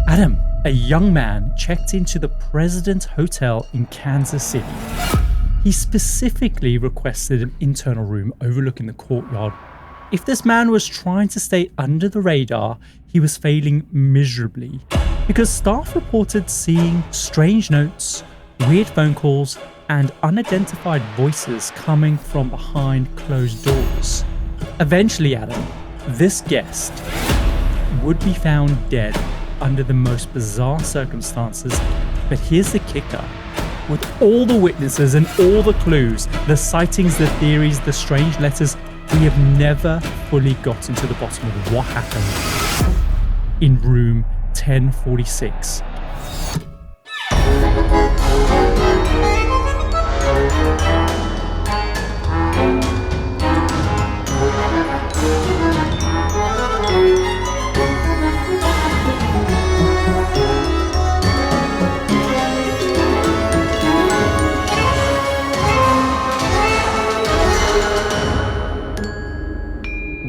Adam, a young man, checked into the President Hotel in Kansas City. He specifically requested an internal room overlooking the courtyard. If this man was trying to stay under the radar, he was failing miserably because staff reported seeing strange notes, weird phone calls, and unidentified voices coming from behind closed doors. Eventually, Adam, this guest would be found dead under the most bizarre circumstances. But here's the kicker. With all the witnesses and all the clues, the sightings, the theories, the strange letters, we have never fully gotten to the bottom of what happened in room 1046.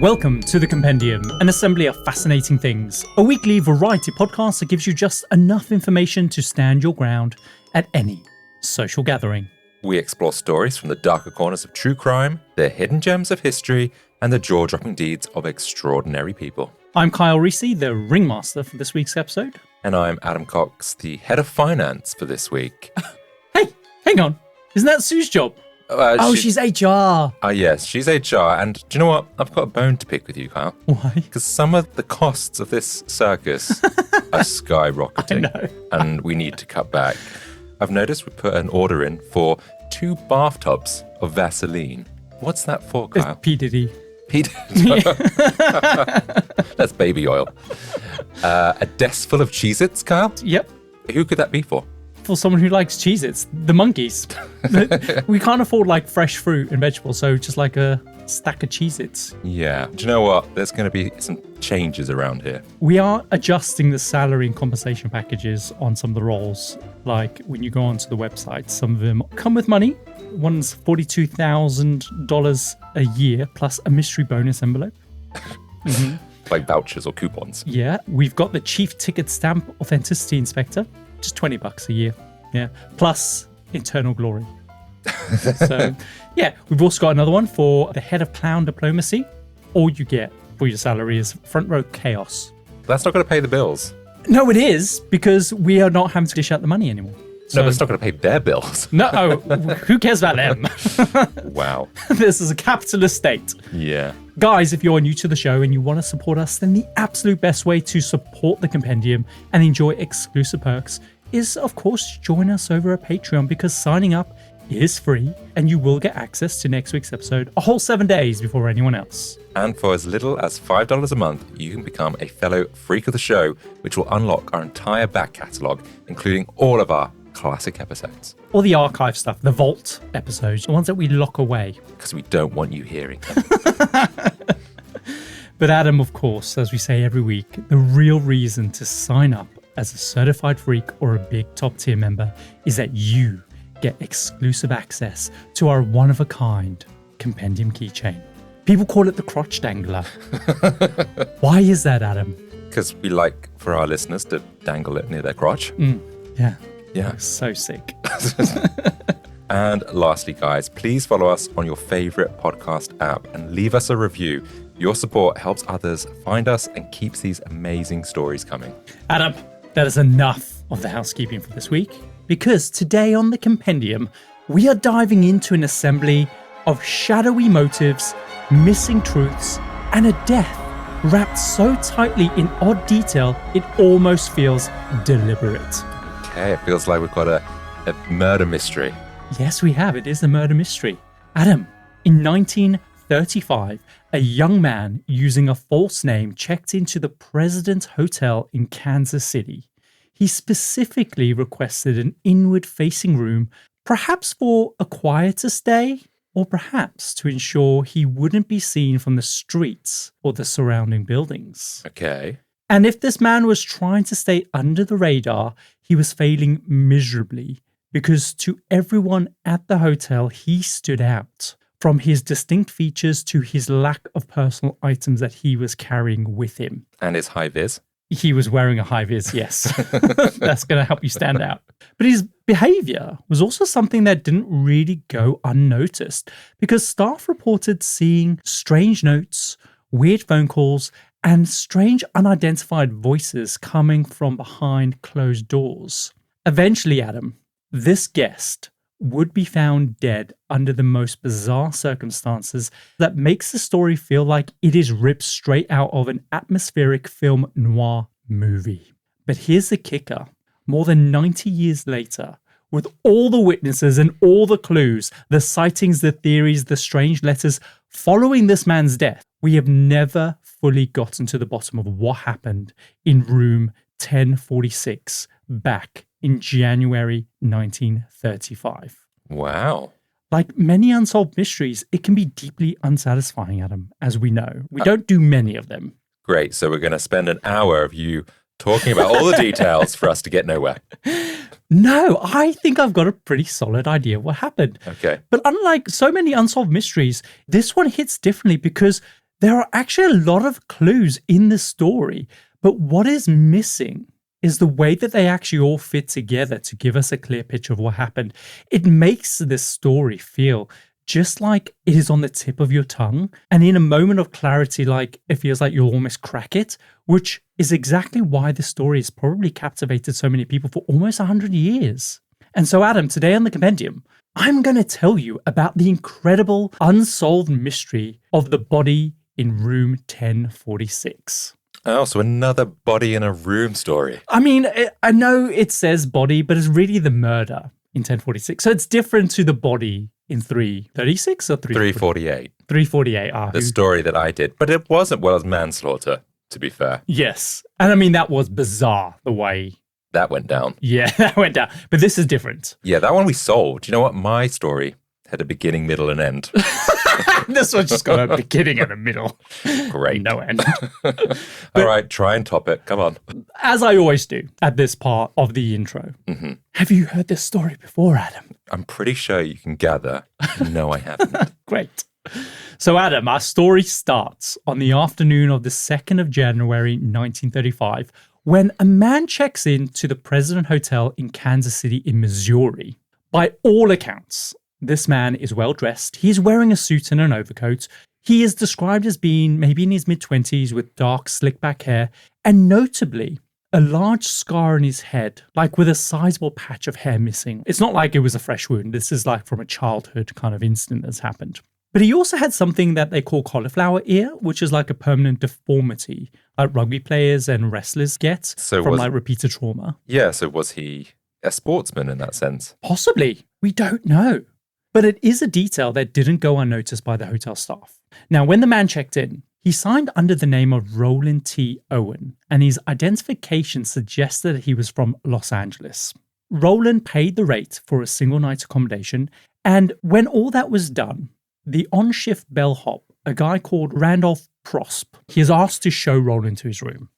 Welcome to The Compendium, an assembly of fascinating things, a weekly variety podcast that gives you just enough information to stand your ground at any social gathering. We explore stories from the darker corners of true crime, the hidden gems of history, and the jaw-dropping deeds of extraordinary people. I'm Kyle Reese, the ringmaster for this week's episode. And I'm Adam Cox, the head of finance for this week. Hey, hang on. Isn't that Sue's job? She's HR. Yes, she's HR. And do you know what? I've got a bone to pick with you, Kyle. Why? Because some of the costs of this circus are skyrocketing. I know. And we need to cut back. I've noticed we put an order in for 2 bathtubs of Vaseline. What's that for, Kyle? It's P. Diddy. That's baby oil. A desk full of Cheez-Its, Kyle? Yep. Who could that be for? For someone who likes Cheez-Its, the monkeys. We can't afford like fresh fruit and vegetables, so just like a stack of Cheez-Its. Yeah. Do you know what? There's going to be some changes around here. We are adjusting the salary and compensation packages on some of the roles. Like when you go onto the website, some of them come with money. One's $42,000 a year plus a mystery bonus envelope. Mm-hmm. Like vouchers or coupons. Yeah. We've got the chief ticket stamp authenticity inspector. Just $20 a year. Yeah. Plus eternal glory. So, yeah. We've also got another one for the head of clown diplomacy. All you get for your salary is front row chaos. That's not going to pay the bills. No, it is, because we are not having to dish out the money anymore. No, but it's not going to pay their bills. No, who cares about them? Wow. This is a capitalist state. Yeah. Guys, if you're new to the show and you want to support us, then the absolute best way to support the Compendium and enjoy exclusive perks is, of course, join us over at Patreon, because signing up is free and you will get access to next week's episode a whole 7 days before anyone else. And for as little as $5 a month, you can become a fellow freak of the show, which will unlock our entire back catalogue, including all of our classic episodes. Or the archive stuff, the vault episodes, the ones that we lock away. Because we don't want you hearing them. But Adam, of course, as we say every week, the real reason to sign up as a certified freak or a big top tier member is that you get exclusive access to our one-of-a-kind Compendium keychain. People call it the crotch dangler. Why is that, Adam? Because we like for our listeners to dangle it near their crotch. Yeah. Yeah. So sick. And lastly, guys, please follow us on your favorite podcast app and leave us a review. Your support helps others find us and keeps these amazing stories coming. Adam, that is enough of the housekeeping for this week, because today on the Compendium, we are diving into an assembly of shadowy motives, missing truths, and a death wrapped so tightly in odd detail it almost feels deliberate. Okay, it feels like we've got a murder mystery. Yes, we have. It is a murder mystery. Adam, in 1935, a young man using a false name checked into the President Hotel in Kansas City. He specifically requested an inward-facing room, perhaps for a quieter stay, or perhaps to ensure he wouldn't be seen from the streets or the surrounding buildings. Okay. And if this man was trying to stay under the radar, he was failing miserably, because to everyone at the hotel, he stood out, from his distinct features to his lack of personal items that he was carrying with him. And his high vis? He was wearing a high vis, yes. That's going to help you stand out. But his behavior was also something that didn't really go unnoticed because staff reported seeing strange notes, weird phone calls, and strange unidentified voices coming from behind closed doors. Eventually, Adam, this guest would be found dead under the most bizarre circumstances that makes the story feel like it is ripped straight out of an atmospheric film noir movie. But here's the kicker. More than 90 years later, with all the witnesses and all the clues, the sightings, the theories, the strange letters following this man's death, we have never fully gotten to the bottom of what happened in room 1046 back in January 1935. Wow. Like many unsolved mysteries, it can be deeply unsatisfying, Adam, as we know. We don't do many of them. Great. So we're going to spend an hour of you talking about all the details for us to get nowhere. No, I think I've got a pretty solid idea of what happened. Okay. But unlike so many unsolved mysteries, this one hits differently because there are actually a lot of clues in the story. But what is missing is the way that they actually all fit together to give us a clear picture of what happened. It makes this story feel just like it is on the tip of your tongue. And in a moment of clarity, like it feels like you'll almost crack it, which is exactly why the story has probably captivated so many people for almost 100 years. And so, Adam, today on the Compendium, I'm going to tell you about the incredible unsolved mystery of the body in room 1046. Oh, so another body in a room story. I mean, I know it says body, but it's really the murder in 1046. So it's different to the body in 336 or 348. 348. The story that I did. But it wasn't well as manslaughter, to be fair. Yes. And I mean, that was bizarre the way that went down. Yeah, that went down. But this is different. Yeah, that one we solved. You know what? My story had a beginning, middle, and end. This one's just got a beginning and a middle. Great. No end. All right, try and top it. Come on. As I always do at this part of the intro, Have you heard this story before, Adam? I'm pretty sure you can gather. No, I haven't. Great. So, Adam, our story starts on the afternoon of the 2nd of January, 1935, when a man checks in to the President Hotel in Kansas City in Missouri. By all accounts, this man is well dressed. He's wearing a suit and an overcoat. He is described as being maybe in his mid-20s with dark, slick-back hair, and notably, a large scar on his head, like with a sizable patch of hair missing. It's not like it was a fresh wound. This is like from a childhood kind of incident that's happened. But he also had something that they call cauliflower ear, which is like a permanent deformity, like rugby players and wrestlers get from like repeated trauma. Yeah, so was he a sportsman in that sense? Possibly. We don't know. But it is a detail that didn't go unnoticed by the hotel staff. Now, when the man checked in, he signed under the name of Roland T. Owen, and his identification suggested that he was from Los Angeles. Roland paid the rate for a single night accommodation, and when all that was done, the on-shift bellhop, a guy called Randolph Prosp, he is asked to show Roland to his room.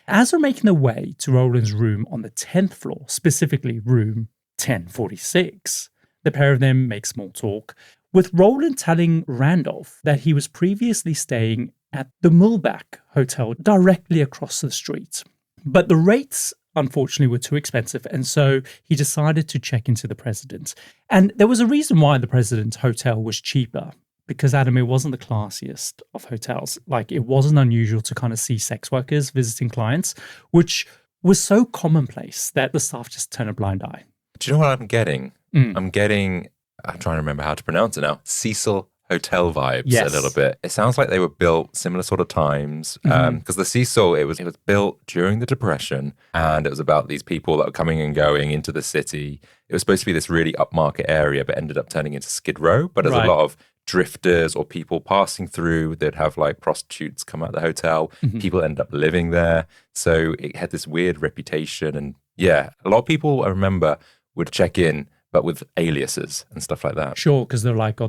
As they're making their way to Roland's room on the 10th floor, specifically room 1046, the pair of them make small talk, with Roland telling Randolph that he was previously staying at the Mulbach Hotel directly across the street. But the rates, unfortunately, were too expensive, and so he decided to check into the President. And there was a reason why the President's Hotel was cheaper, because, Adam, it wasn't the classiest of hotels. Like, it wasn't unusual to kind of see sex workers visiting clients, which was so commonplace that the staff just turned a blind eye. Do you know what I'm getting? I'm trying to remember how to pronounce it now, Cecil Hotel vibes a little bit. It sounds like they were built similar sort of times because the Cecil, it was built during the Depression, and it was about these people that were coming and going into the city. It was supposed to be this really upmarket area, but ended up turning into Skid Row. But there's a lot of drifters or people passing through. They'd have like prostitutes come out of the hotel. People end up living there. So it had this weird reputation. And yeah, a lot of people I remember would check in, but with aliases and stuff like that. Sure, because they're like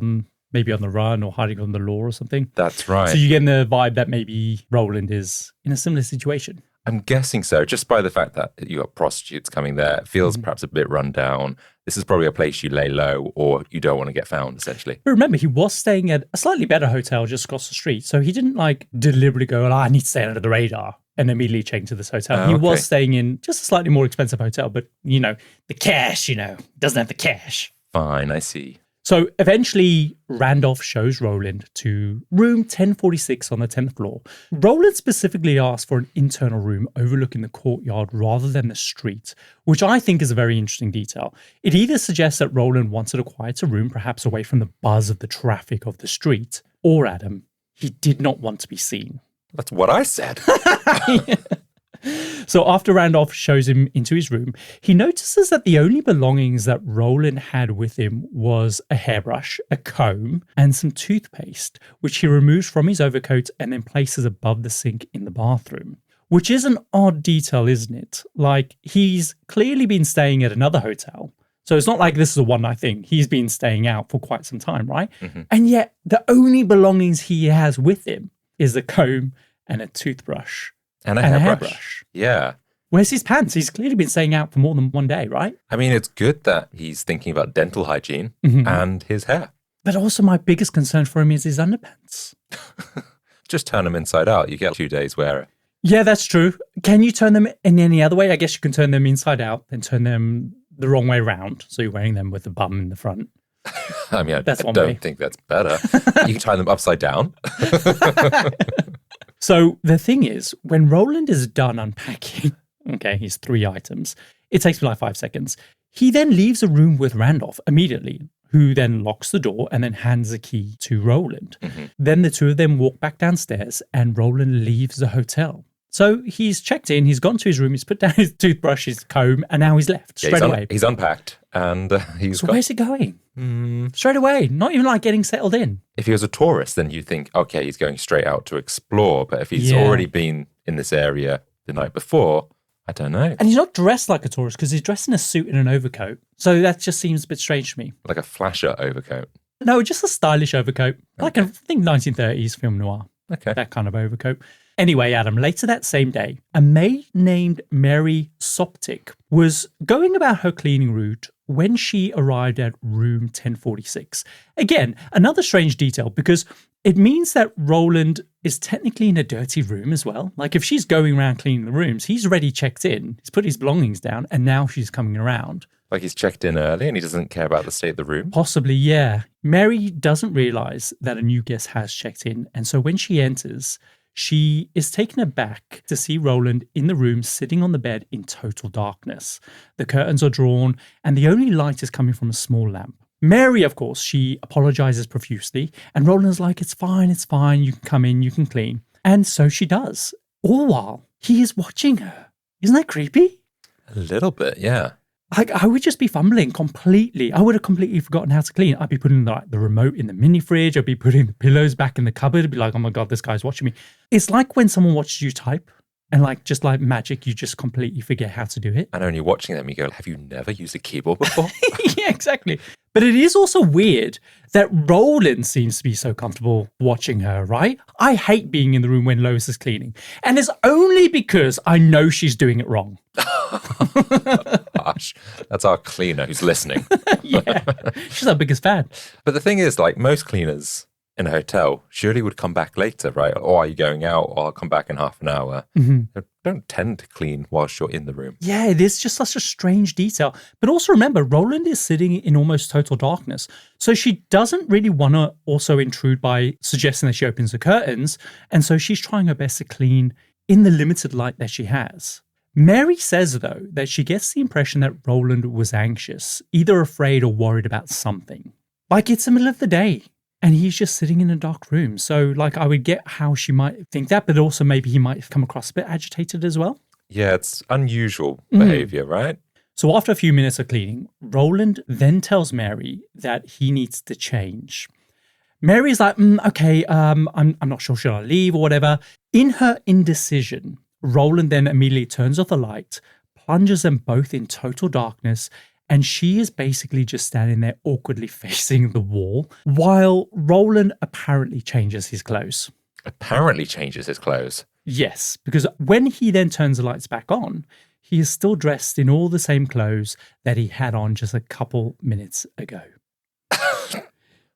maybe on the run or hiding from the law or something. That's right. So you get the vibe that maybe Roland is in a similar situation. I'm guessing so, just by the fact that you got prostitutes coming there. It feels perhaps a bit run down. This is probably a place you lay low or you don't want to get found, essentially. But remember, he was staying at a slightly better hotel just across the street. So he didn't like deliberately go, I need to stay under the radar and immediately change to this hotel. He was staying in just a slightly more expensive hotel, but the cash, doesn't have the cash. Fine, I see. So eventually, Randolph shows Roland to room 1046 on the 10th floor. Roland specifically asked for an internal room overlooking the courtyard rather than the street, which I think is a very interesting detail. It either suggests that Roland wanted a quieter room, perhaps away from the buzz of the traffic of the street, or, Adam, he did not want to be seen. That's what I said. So after Randolph shows him into his room, he notices that the only belongings that Roland had with him was a hairbrush, a comb, and some toothpaste, which he removes from his overcoat and then places above the sink in the bathroom. Which is an odd detail, isn't it? Like, he's clearly been staying at another hotel. So it's not like this is a one-night thing. He's been staying out for quite some time, right? Mm-hmm. And yet the only belongings he has with him is a comb and a toothbrush. And a hairbrush. Yeah. Where's his pants? He's clearly been staying out for more than one day, right? I mean, it's good that he's thinking about dental hygiene and his hair. But also my biggest concern for him is his underpants. Just turn them inside out. You get 2 days wear it. Yeah, that's true. Can you turn them in any other way? I guess you can turn them inside out and turn them the wrong way around. So you're wearing them with the bum in the front. I mean, I don't think that's better. You can tie them upside down. So the thing is, when Roland is done unpacking, his 3 items, it takes me like 5 seconds. He then leaves the room with Randolph immediately, who then locks the door and then hands the key to Roland. Mm-hmm. Then the two of them walk back downstairs and Roland leaves the hotel. So he's checked in, he's gone to his room, he's put down his toothbrush, his comb, and now he's left straight away. He's unpacked and where's he going? Straight away, not even like getting settled in. If he was a tourist, then you'd think, okay, he's going straight out to explore. But if he's already been in this area the night before, I don't know. And he's not dressed like a tourist because he's dressed in a suit and an overcoat. So that just seems a bit strange to me. Like a flasher overcoat? No, just a stylish overcoat. Like I think 1930s film noir. Okay. That kind of overcoat. Anyway, Adam, later that same day, a maid named Mary Soptic was going about her cleaning route when she arrived at room 1046. Again, another strange detail because it means that Roland is technically in a dirty room as well. Like if she's going around cleaning the rooms, he's already checked in, he's put his belongings down, and now she's coming around. Like he's checked in early and he doesn't care about the state of the room? Possibly, yeah. Mary doesn't realize that a new guest has checked in. And so when she enters, she is taken aback to see Roland in the room sitting on the bed in total darkness. The curtains are drawn and the only light is coming from a small lamp. Mary, of course, she apologizes profusely and Roland's like, it's fine, you can come in, you can clean. And so she does, all while he is watching her. Isn't that creepy? A little bit, yeah. Like, I would just be fumbling completely. I would have completely forgotten how to clean. I'd be putting the remote in the mini fridge. I'd be putting the pillows back in the cupboard. I'd be like, oh my God, this guy's watching me. It's like when someone watches you type and just like magic, you just completely forget how to do it. And when you're watching them, you go, have you never used a keyboard before? Yeah, exactly. But it is also weird that Roland seems to be so comfortable watching her, right? I hate being in the room when Lois is cleaning. And it's only because I know she's doing it wrong. Gosh, that's our cleaner who's listening. Yeah, she's our biggest fan. But the thing is, like most cleaners in a hotel surely would come back later, right? Or are you going out? Or I'll come back in half an hour. Mm-hmm. They don't tend to clean whilst you're in the room. Yeah, it is just such a strange detail. But also remember, Roland is sitting in almost total darkness. So she doesn't really want to also intrude by suggesting that she opens the curtains. And so she's trying her best to clean in the limited light that she has. Mary says, though, that she gets the impression that Roland was anxious, either afraid or worried about something. Like it's the middle of the day and he's just sitting in a dark room. So I would get how she might think that, but also maybe he might come across a bit agitated as well. Yeah, it's unusual behavior, right? So after a few minutes of cleaning, Roland then tells Mary that he needs to change. Mary's like, okay, I'm not sure, should I leave or whatever? In her indecision, Roland then immediately turns off the light, plunges them both in total darkness, and she is basically just standing there awkwardly facing the wall, while Roland apparently changes his clothes. Apparently changes his clothes? Yes, because when he then turns the lights back on, he is still dressed in all the same clothes that he had on just a couple minutes ago.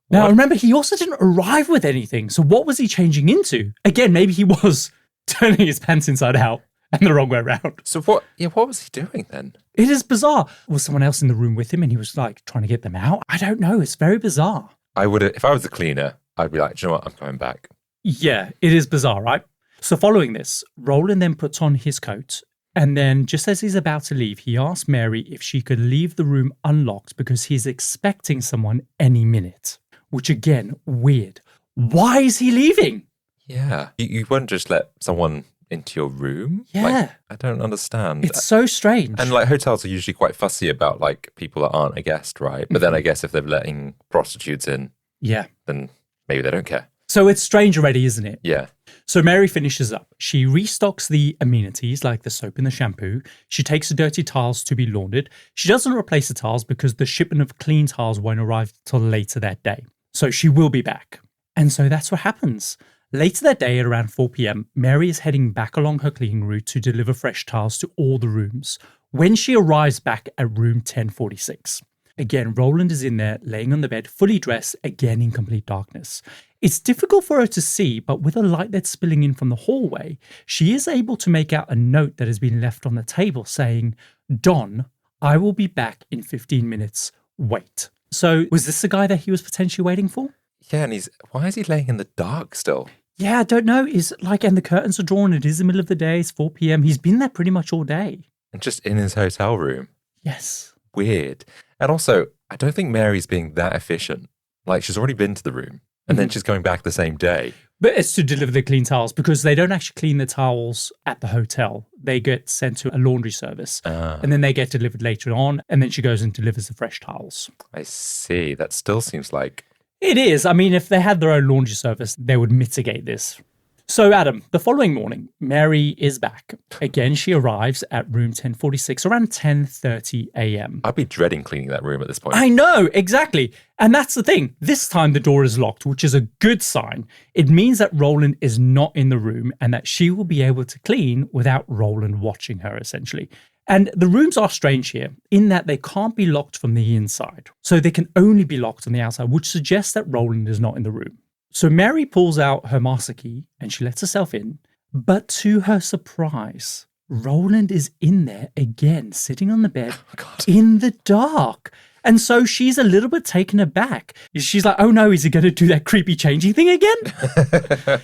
Now, remember, he also didn't arrive with anything. So what was he changing into? Again, maybe he was turning his pants inside out and the wrong way around. So what was he doing then? It is bizarre. Was someone else in the room with him and he was like trying to get them out? I don't know. It's very bizarre. If I was the cleaner, I'd be like, do you know what? I'm coming back. Yeah, it is bizarre, right? So following this, Roland then puts on his coat. And then just as he's about to leave, he asks Mary if she could leave the room unlocked because he's expecting someone any minute. Which again, weird. Why is he leaving? Yeah. You wouldn't just let someone into your room? Yeah. Like, I don't understand. It's so strange. And like hotels are usually quite fussy about like people that aren't a guest, right? But then I guess if they're letting prostitutes in, then maybe they don't care. So it's strange already, isn't it? Yeah. So Mary finishes up. She restocks the amenities like the soap and the shampoo. She takes the dirty tiles to be laundered. She doesn't replace the tiles because the shipment of clean tiles won't arrive till later that day. So she will be back. And so that's what happens. Later that day at around 4 p.m., Mary is heading back along her cleaning route to deliver fresh tiles to all the rooms. When she arrives back at room 1046, again, Roland is in there laying on the bed, fully dressed, again in complete darkness. It's difficult for her to see, but with a light that's spilling in from the hallway, she is able to make out a note that has been left on the table saying, "Don, I will be back in 15 minutes. Wait." So was this the guy that he was potentially waiting for? Yeah, and why is he laying in the dark still? Yeah, I don't know. And the curtains are drawn. It is the middle of the day. It's 4 p.m. He's been there pretty much all day. And just in his hotel room. Yes. Weird. And also, I don't think Mary's being that efficient. Like, she's already been to the room. And then she's going back the same day. But it's to deliver the clean towels because they don't actually clean the towels at the hotel. They get sent to a laundry service and then they get delivered later on. And then she goes and delivers the fresh towels. I see. That still seems like... It is. I mean, if they had their own laundry service, they would mitigate this. So, Adam, the following morning, Mary is back. Again, she arrives at room 1046 around 10:30 a.m. I'd be dreading cleaning that room at this point. I know, exactly. And that's the thing. This time the door is locked, which is a good sign. It means that Roland is not in the room and that she will be able to clean without Roland watching her, essentially. And the rooms are strange here in that they can't be locked from the inside. So they can only be locked on the outside, which suggests that Roland is not in the room. So Mary pulls out her master key and she lets herself in. But to her surprise, Roland is in there again, sitting on the bed in the dark. And so she's a little bit taken aback. She's like, oh no, is he going to do that creepy changing thing again?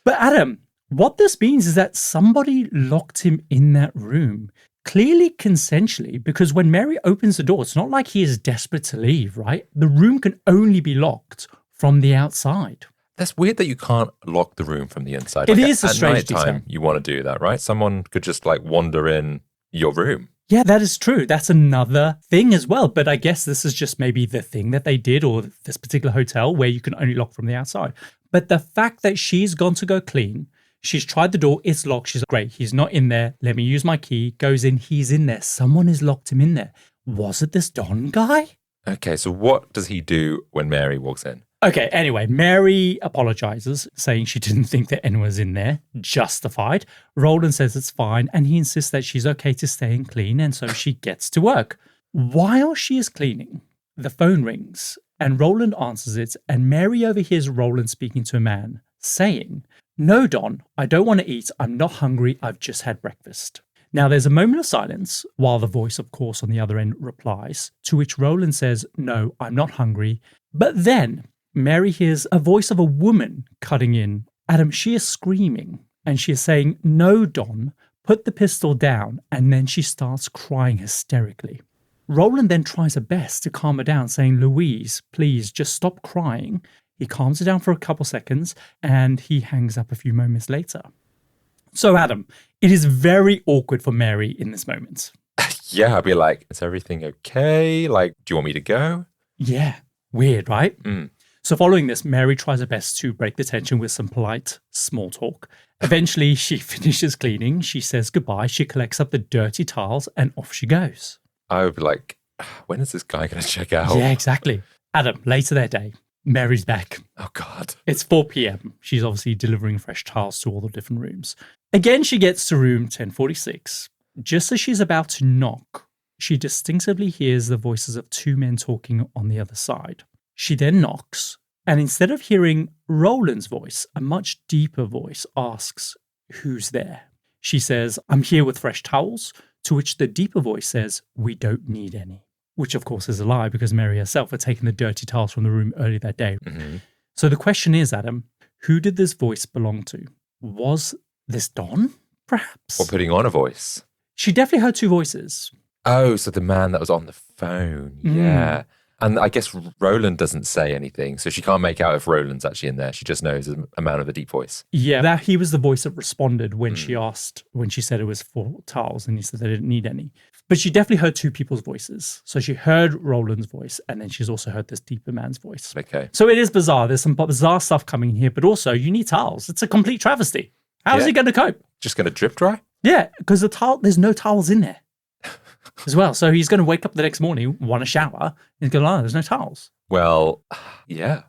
But Adam, what this means is that somebody locked him in that room. Clearly consensually, because when Mary opens the door, it's not like he is desperate to leave, right? The room can only be locked from the outside. That's weird that you can't lock the room from the inside. It is a strange detail. At nighttime, you want to do that, right? Someone could just like wander in your room. Yeah, that is true. That's another thing as well. But I guess this is just maybe the thing that they did or this particular hotel where you can only lock from the outside. But the fact that she's gone to go clean, she's tried the door, it's locked. She's like, great, he's not in there. Let me use my key. Goes in, he's in there. Someone has locked him in there. Was it this Don guy? Okay, so what does he do when Mary walks in? Okay, anyway, Mary apologizes, saying she didn't think that anyone was in there. Justified. Roland says it's fine, and he insists that she's okay to stay and clean, and so she gets to work. While she is cleaning, the phone rings, and Roland answers it, and Mary overhears Roland speaking to a man, saying, "No, Don, I don't want to eat. I'm not hungry. I've just had breakfast." Now, there's a moment of silence, while the voice, of course, on the other end replies, to which Roland says, "No, I'm not hungry." But then Mary hears a voice of a woman cutting in. Adam, she is screaming and she is saying, "No, Don, put the pistol down." And then she starts crying hysterically. Roland then tries her best to calm her down, saying, "Louise, please just stop crying." He calms her down for a couple seconds and he hangs up a few moments later. So, Adam, it is very awkward for Mary in this moment. Yeah, I'd be like, is everything okay? Like, do you want me to go? Yeah, weird, right? Mm. So following this, Mary tries her best to break the tension with some polite small talk. Eventually, she finishes cleaning. She says goodbye. She collects up the dirty tiles and off she goes. I would be like, when is this guy going to check out? Yeah, exactly. Adam, later that day, Mary's back. Oh, God. It's 4 p.m. She's obviously delivering fresh tiles to all the different rooms. Again, she gets to room 1046. Just as she's about to knock, she distinctively hears the voices of two men talking on the other side. She then knocks, and instead of hearing Roland's voice, a much deeper voice asks, "Who's there?" She says, "I'm here with fresh towels," to which the deeper voice says, "We don't need any." Which, of course, is a lie because Mary herself had taken the dirty towels from the room earlier that day. Mm-hmm. So the question is, Adam, who did this voice belong to? Was this Don, perhaps? Or putting on a voice? She definitely heard two voices. Oh, so the man that was on the phone. Yeah. And I guess Roland doesn't say anything, so she can't make out if Roland's actually in there. She just knows a man with a deep voice. Yeah, that he was the voice that responded when she said it was for towels, and he said they didn't need any. But she definitely heard two people's voices. So she heard Roland's voice, and then she's also heard this deeper man's voice. Okay. So it is bizarre. There's some bizarre stuff coming in here, but also you need towels. It's a complete travesty. How is he going to cope? Just going to drip dry? Yeah, because there's no towels in there as well. So he's going to wake up the next morning, want a shower, and he's going to there's no towels. Well, yeah.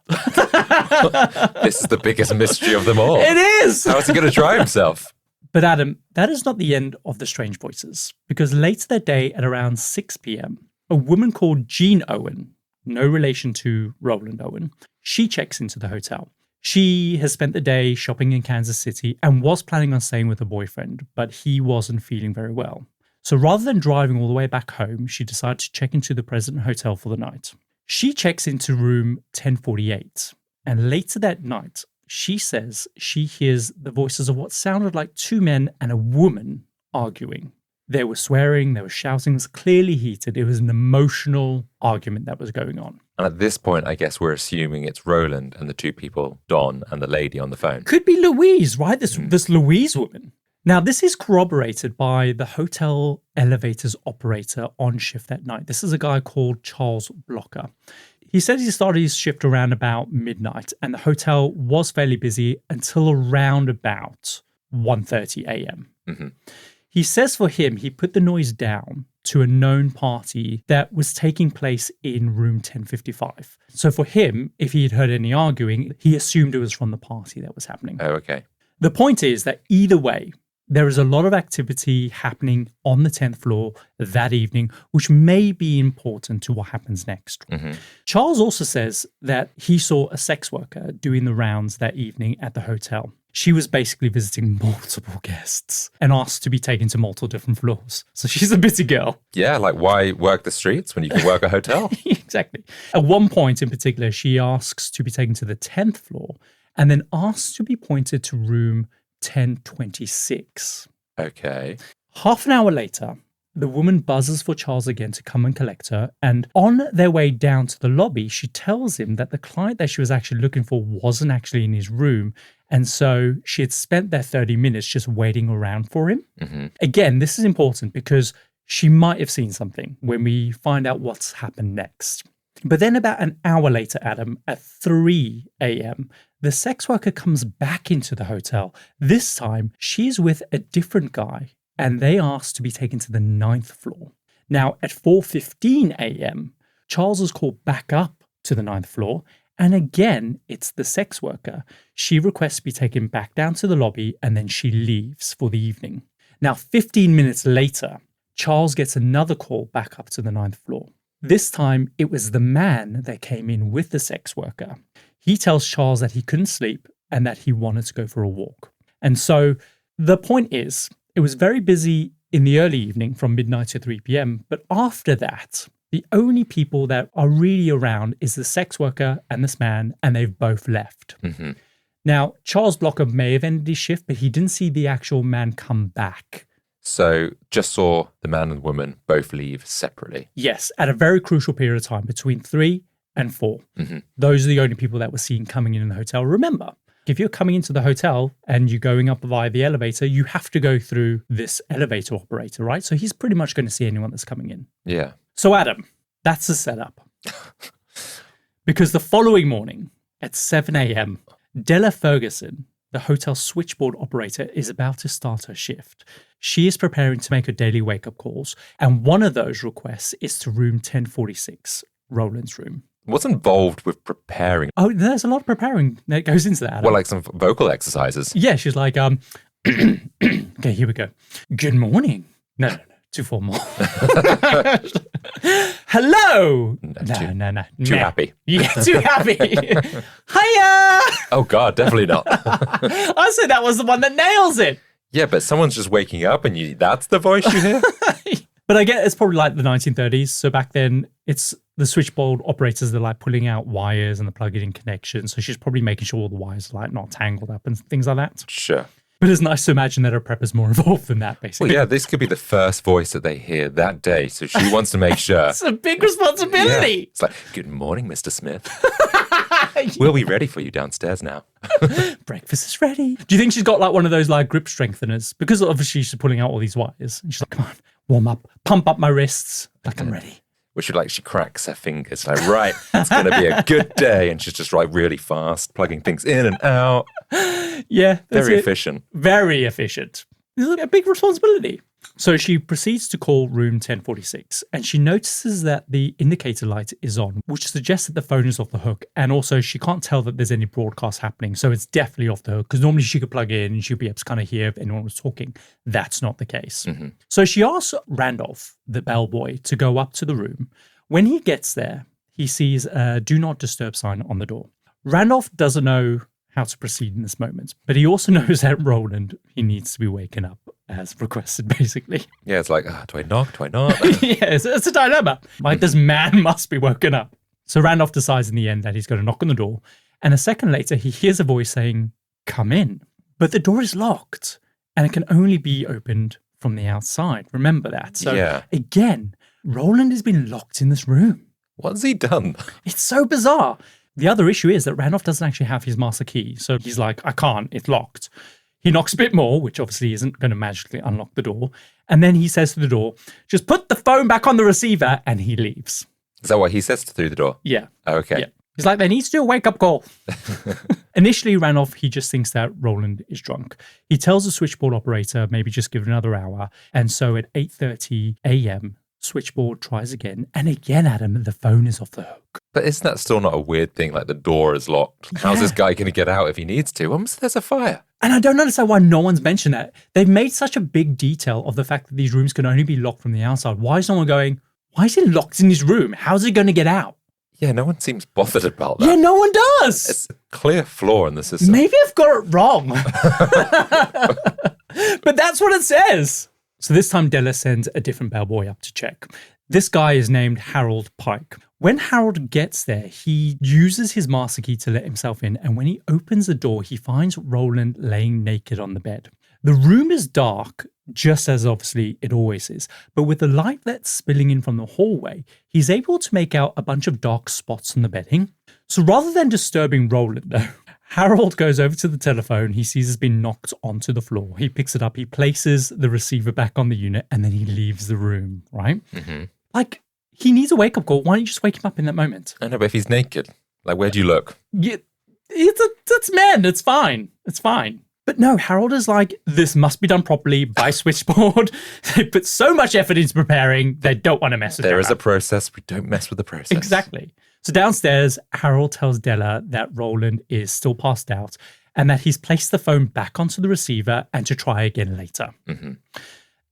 This is the biggest mystery of them all. It is! How is he going to dry himself? But Adam, that is not the end of the strange voices, because later that day at around 6 p.m., a woman called Jean Owen, no relation to Roland Owen, she checks into the hotel. She has spent the day shopping in Kansas City and was planning on staying with her boyfriend, but he wasn't feeling very well. So rather than driving all the way back home, she decided to check into the President Hotel for the night. She checks into room 1048, and later that night, she says she hears the voices of what sounded like two men and a woman arguing. They were swearing, they were shouting, it was clearly heated. It was an emotional argument that was going on. And at this point, I guess we're assuming it's Roland and the two people, Don and the lady on the phone. Could be Louise, right? This Louise woman. Now, this is corroborated by the hotel elevators operator on shift that night. This is a guy called Charles Blocker. He said he started his shift around about midnight, and the hotel was fairly busy until around about 1:30 a.m. Mm-hmm. He says for him, he put the noise down to a known party that was taking place in room 1055. So for him, if he had heard any arguing, he assumed it was from the party that was happening. Oh, okay. The point is that either way, there is a lot of activity happening on the 10th floor that evening, which may be important to what happens next. Mm-hmm. Charles also says that he saw a sex worker doing the rounds that evening at the hotel. She was basically visiting multiple guests and asked to be taken to multiple different floors. So she's a busy girl. Yeah, like why work the streets when you can work a hotel? Exactly. At one point in particular, she asks to be taken to the 10th floor and then asks to be pointed to room 1026. Okay. Half an hour later, the woman buzzes for Charles again to come and collect her, and on their way down to the lobby, she tells him that the client that she was actually looking for wasn't actually in his room, and so she had spent their 30 minutes just waiting around for him. Mm-hmm. Again, this is important because she might have seen something when we find out what's happened next. But then about an hour later, Adam, at 3 a.m., the sex worker comes back into the hotel. This time, she's with a different guy, and they ask to be taken to the 9th floor. Now, at 4:15 a.m., Charles is called back up to the 9th floor, and again, it's the sex worker. She requests to be taken back down to the lobby, and then she leaves for the evening. Now, 15 minutes later, Charles gets another call back up to the 9th floor. This time, it was the man that came in with the sex worker. He tells Charles that he couldn't sleep and that he wanted to go for a walk. And so the point is, it was very busy in the early evening from midnight to 3 p.m. But after that, the only people that are really around is the sex worker and this man, and they've both left. Mm-hmm. Now, Charles Blocker may have ended his shift, but he didn't see the actual man come back. So just saw the man and woman both leave separately. Yes, at a very crucial period of time, between 3 and 4. Mm-hmm. Those are the only people that were seen coming in the hotel. Remember, if you're coming into the hotel and you're going up via the elevator, you have to go through this elevator operator, right? So he's pretty much going to see anyone that's coming in. Yeah. So Adam, that's the setup. Because the following morning at 7 a.m., Della Ferguson, the hotel switchboard operator, is about to start her shift. She is preparing to make her daily wake-up calls, and one of those requests is to room 1046, Roland's room. What's involved with preparing? Oh, there's a lot of preparing that goes into that, Adam. Well, like some vocal exercises. Yeah, she's like, okay, here we go. Good morning. No, too formal. Hello. No. Too happy. Yeah, too happy. Hiya. Oh, God, definitely not. I said that was the one that nails it. Yeah, but someone's just waking up and that's the voice you hear? But I get it's probably like the 1930s. So back then, it's the switchboard operators that are like pulling out wires and the plugging in connections. So she's probably making sure all the wires are like not tangled up and things like that. Sure. But it's nice to imagine that her prep is more involved than that, basically. Well, yeah, this could be the first voice that they hear that day. So she wants to make sure. It's a big responsibility. Yeah. It's like, good morning, Mr. Smith. We'll be ready for you downstairs now. Breakfast is ready. Do you think she's got like one of those like grip strengtheners? Because obviously she's pulling out all these wires. And she's like, come on, warm up, pump up my wrists. Like, I'm ready. Which she cracks her fingers. Like, right, it's going to be a good day. And she's just like really fast, plugging things in and out. Yeah. Very efficient. Very efficient. This is a big responsibility. So she proceeds to call room 1046 and she notices that the indicator light is on, which suggests that the phone is off the hook. And also she can't tell that there's any broadcast happening. So it's definitely off the hook because normally she could plug in and she'd be able to kind of hear if anyone was talking. That's not the case. Mm-hmm. So she asks Randolph, the bellboy, to go up to the room. When he gets there, he sees a do not disturb sign on the door. Randolph doesn't know how to proceed in this moment, but he also knows that Roland, he needs to be waken up as requested, basically. Yeah, it's like, do I knock? Do I not? Yeah, it's a dilemma. Like, this man must be woken up. So Randolph decides in the end that he's going to knock on the door. And a second later, he hears a voice saying, come in. But the door is locked and it can only be opened from the outside. Remember that. So again, Roland has been locked in this room. What's he done? It's so bizarre. The other issue is that Randolph doesn't actually have his master key. So he's like, I can't, it's locked. He knocks a bit more, which obviously isn't going to magically unlock the door. And then he says to the door, just put the phone back on the receiver, and he leaves. Is that what he says through the door? Yeah. Oh, okay. Yeah. He's like, there needs to be a wake-up call. Initially, Randolph, he just thinks that Roland is drunk. He tells the switchboard operator, maybe just give it another hour. And so at 8:30 a.m., switchboard tries again. And again, Adam, the phone is off the hook. But isn't that still not a weird thing? Like the door is locked. How's this guy going to get out if he needs to? There's a fire. And I don't understand why no one's mentioned that. They've made such a big detail of the fact that these rooms can only be locked from the outside. Why is someone going, why is he locked in his room? How's he going to get out? Yeah, no one seems bothered about that. Yeah, no one does. It's a clear flaw in the system. Maybe I've got it wrong. But that's what it says. So this time Della sends a different bellboy up to check. This guy is named Harold Pike. When Harold gets there, he uses his master key to let himself in. And when he opens the door, he finds Roland laying naked on the bed. The room is dark, just as obviously it always is. But with the light that's spilling in from the hallway, he's able to make out a bunch of dark spots on the bedding. So rather than disturbing Roland, though, Harold goes over to the telephone. He sees it's been knocked onto the floor. He picks it up. He places the receiver back on the unit and then he leaves the room, right? Mm-hmm. Like, he needs a wake-up call. Why don't you just wake him up in that moment? I know, but if he's naked, like, where do you look? Yeah, it's men. It's fine. It's fine. But no, Harold is like, this must be done properly by switchboard. They put so much effort into preparing. They don't want to mess with it. There is a process. We don't mess with the process. Exactly. So downstairs, Harold tells Della that Roland is still passed out and that he's placed the phone back onto the receiver and to try again later. Mm-hmm.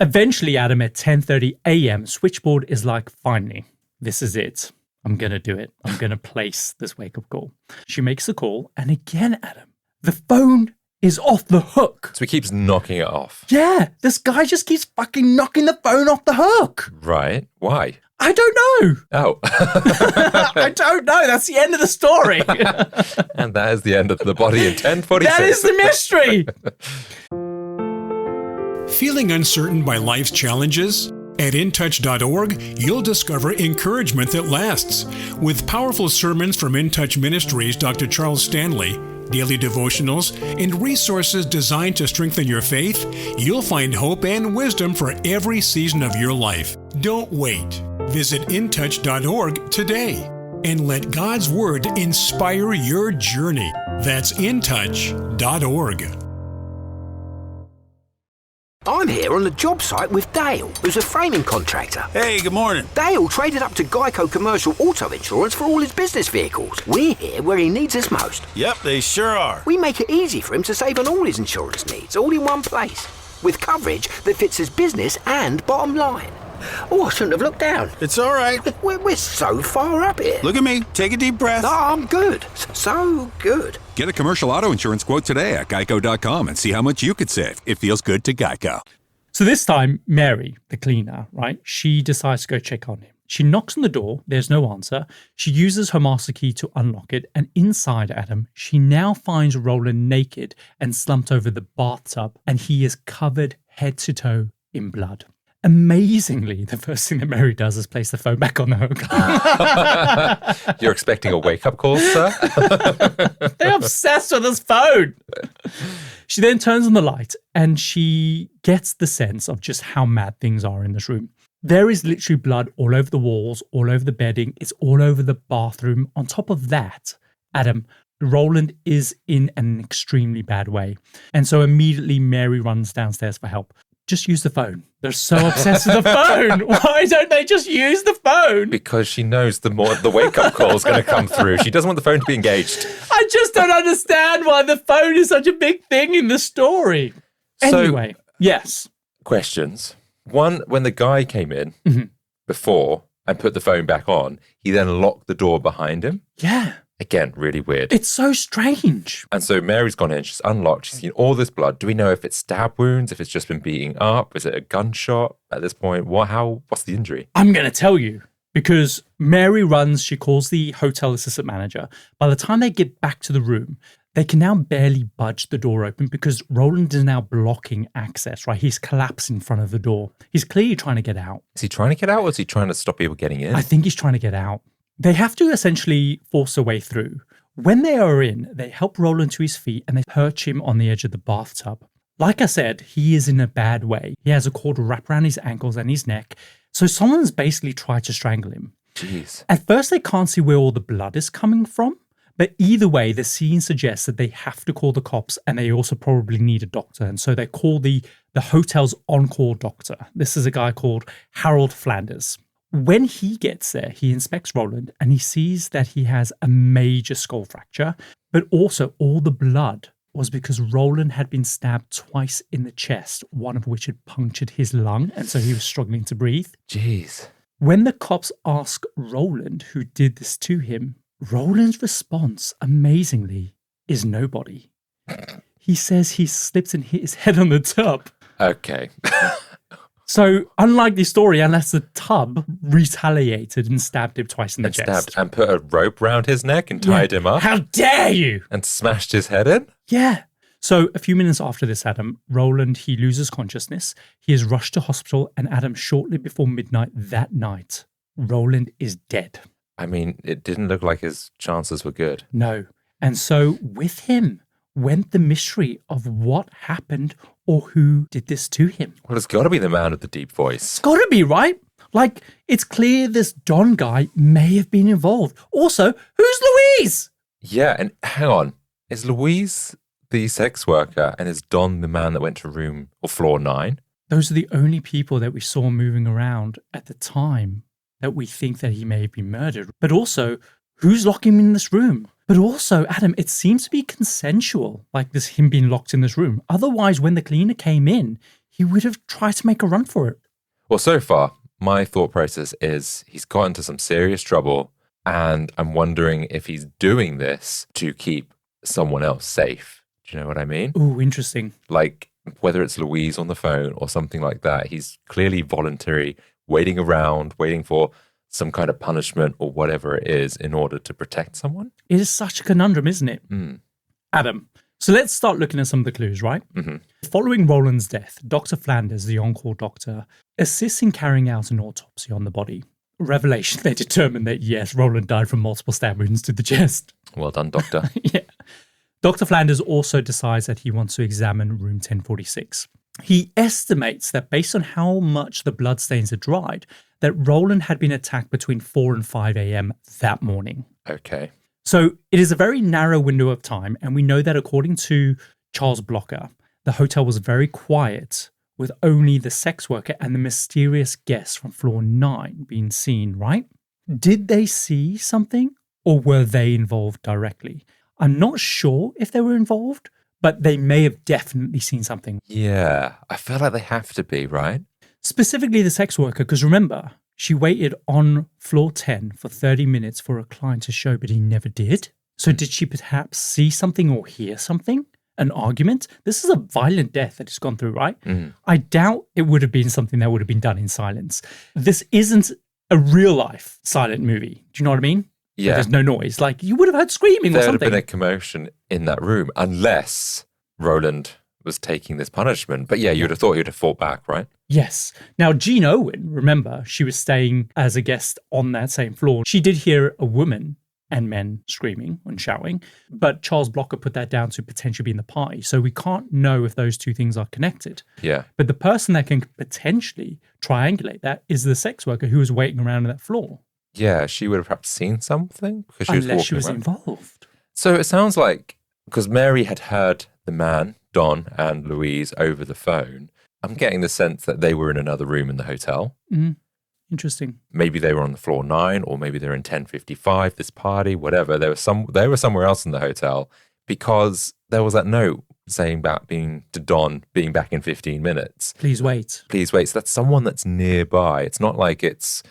Eventually, Adam, at 10:30 a.m., switchboard is like, finally, this is it. I'm going to do it. I'm going to place this wake-up call. She makes the call, and again, Adam, the phone is off the hook. So he keeps knocking it off. Yeah, this guy just keeps fucking knocking the phone off the hook. Right. Why? I don't know. Oh. I don't know. That's the end of the story. And that is the end of the body in 10:46. That is the mystery. Feeling uncertain by life's challenges? At intouch.org, you'll discover encouragement that lasts. With powerful sermons from In Touch Ministries' Dr. Charles Stanley, daily devotionals, and resources designed to strengthen your faith, you'll find hope and wisdom for every season of your life. Don't wait. Visit intouch.org today and let God's Word inspire your journey. That's intouch.org. I'm here on the job site with Dale, who's a framing contractor. Hey, good morning. Dale traded up to Geico Commercial Auto Insurance for all his business vehicles. We're here where he needs us most. Yep, they sure are. We make it easy for him to save on all his insurance needs, all in one place, with coverage that fits his business and bottom line. Oh, I shouldn't have looked down. It's all right. We're so far up here. Look at me. Take a deep breath. No, I'm good. So good. Get a commercial auto insurance quote today at geico.com and see how much you could save. It feels good to Geico. So this time, Mary, the cleaner, right, she decides to go check on him. She knocks on the door. There's no answer. She uses her master key to unlock it. And inside, Adam, she now finds Roland naked and slumped over the bathtub. And he is covered head to toe in blood. Amazingly, the first thing that Mary does is place the phone back on the hook. You're expecting a wake-up call, sir? They're obsessed with this phone. She then turns on the light and she gets the sense of just how mad things are in this room. There is literally blood all over the walls, all over the bedding. It's all over the bathroom. On top of that, Adam, Roland is in an extremely bad way. And so immediately Mary runs downstairs for help. Just use the phone. They're so obsessed with the phone. Why don't they just use the phone? Because she knows the wake-up call is going to come through. She doesn't want the phone to be engaged. I just don't understand why the phone is such a big thing in the story. Anyway, yes. Questions. One, when the guy came in before and put the phone back on, he then locked the door behind him. Yeah. Again, really weird. It's so strange. And so Mary's gone in, she's unlocked, she's seen all this blood. Do we know if it's stab wounds, if it's just been beating up? Is it a gunshot at this point? What's the injury? I'm going to tell you, because Mary runs, she calls the hotel assistant manager. By the time they get back to the room, they can now barely budge the door open because Roland is now blocking access, right? He's collapsed in front of the door. He's clearly trying to get out. Is he trying to get out or is he trying to stop people getting in? I think he's trying to get out. They have to essentially force a way through. When they are in, they help Roland to his feet and they perch him on the edge of the bathtub. Like I said, he is in a bad way. He has a cord wrapped around his ankles and his neck. So someone's basically tried to strangle him. Jeez. At first, they can't see where all the blood is coming from. But either way, the scene suggests that they have to call the cops and they also probably need a doctor. And so they call the hotel's on-call doctor. This is a guy called Harold Flanders. When he gets there, he inspects Roland and he sees that he has a major skull fracture, but also all the blood was because Roland had been stabbed twice in the chest, one of which had punctured his lung, and so he was struggling to breathe. Jeez. When the cops ask Roland who did this to him, Roland's response, amazingly, is nobody. He says he slipped and hit his head on the tub. Okay. So, unlike the story, unless the tub retaliated and stabbed him twice in the chest. And put a rope round his neck and tied him up. How dare you! And smashed his head in? Yeah. So, a few minutes after this, Adam, Roland, he loses consciousness. He is rushed to hospital, and Adam, shortly before midnight that night, Roland is dead. I mean, it didn't look like his chances were good. No. And so, with him went the mystery of what happened or who did this to him. Well, it's got to be the man with the deep voice. It's got to be, right? Like, it's clear this Don guy may have been involved. Also, who's Louise? Yeah, and hang on. Is Louise the sex worker and is Don the man that went to room or floor 9? Those are the only people that we saw moving around at the time that we think that he may have been murdered. But also, who's locking him in this room? But also, Adam, it seems to be consensual, like this him being locked in this room. Otherwise, when the cleaner came in, he would have tried to make a run for it. Well, so far, my thought process is he's got into some serious trouble, and I'm wondering if he's doing this to keep someone else safe. Do you know what I mean? Ooh, interesting. Like, whether it's Louise on the phone or something like that, he's clearly voluntary, waiting around, waiting for some kind of punishment or whatever it is in order to protect someone. It is such a conundrum, isn't it? Adam, so let's start looking at some of the clues, right? Following Roland's death, Dr. Flanders, the on-call doctor, assists in carrying out an autopsy on the body. Revelation, they determined that, yes, Roland died from multiple stab wounds to the chest. Well done, doctor. Yeah. Dr. Flanders also decides that he wants to examine room 1046. He estimates that based on how much the bloodstains had dried, that Roland had been attacked between 4 and 5 a.m. that morning. Okay. So it is a very narrow window of time, and we know that according to Charles Blocker, the hotel was very quiet with only the sex worker and the mysterious guest from floor 9 being seen, right? Did they see something, or were they involved directly? I'm not sure if they were involved, but they may have definitely seen something. Yeah, I feel like they have to be, right? Specifically the sex worker, because remember, she waited on floor 10 for 30 minutes for a client to show, but he never did. So did she perhaps see something or hear something? An argument? This is a violent death that has gone through, right? I doubt it would have been something that would have been done in silence. This isn't a real life silent movie. Do you know what I mean? Yeah. There's no noise. Like, you would have heard screaming or There would something. have been a commotion in that room unless Roland was taking this punishment. But yeah, you would have thought he would have fought back, right? Yes. Now, Jean Owen, remember, she was staying as a guest on that same floor. She did hear a woman and men screaming and shouting, but Charles Blocker put that down to potentially being the party. So we can't know if those two things are connected. Yeah. But the person that can potentially triangulate that is the sex worker who was waiting around on that floor. Yeah, she would have perhaps seen something because she was Unless walking she was around. involved. So it sounds like, because Mary had heard the man, Don, and Louise over the phone, I'm getting the sense that they were in another room in the hotel. Interesting. Maybe they were on the floor 9, or maybe they're in 1055, this party, whatever. They were somewhere else in the hotel, because there was that note saying about being back in 15 minutes. Please wait. Please wait. So that's someone that's nearby. It's not like it's,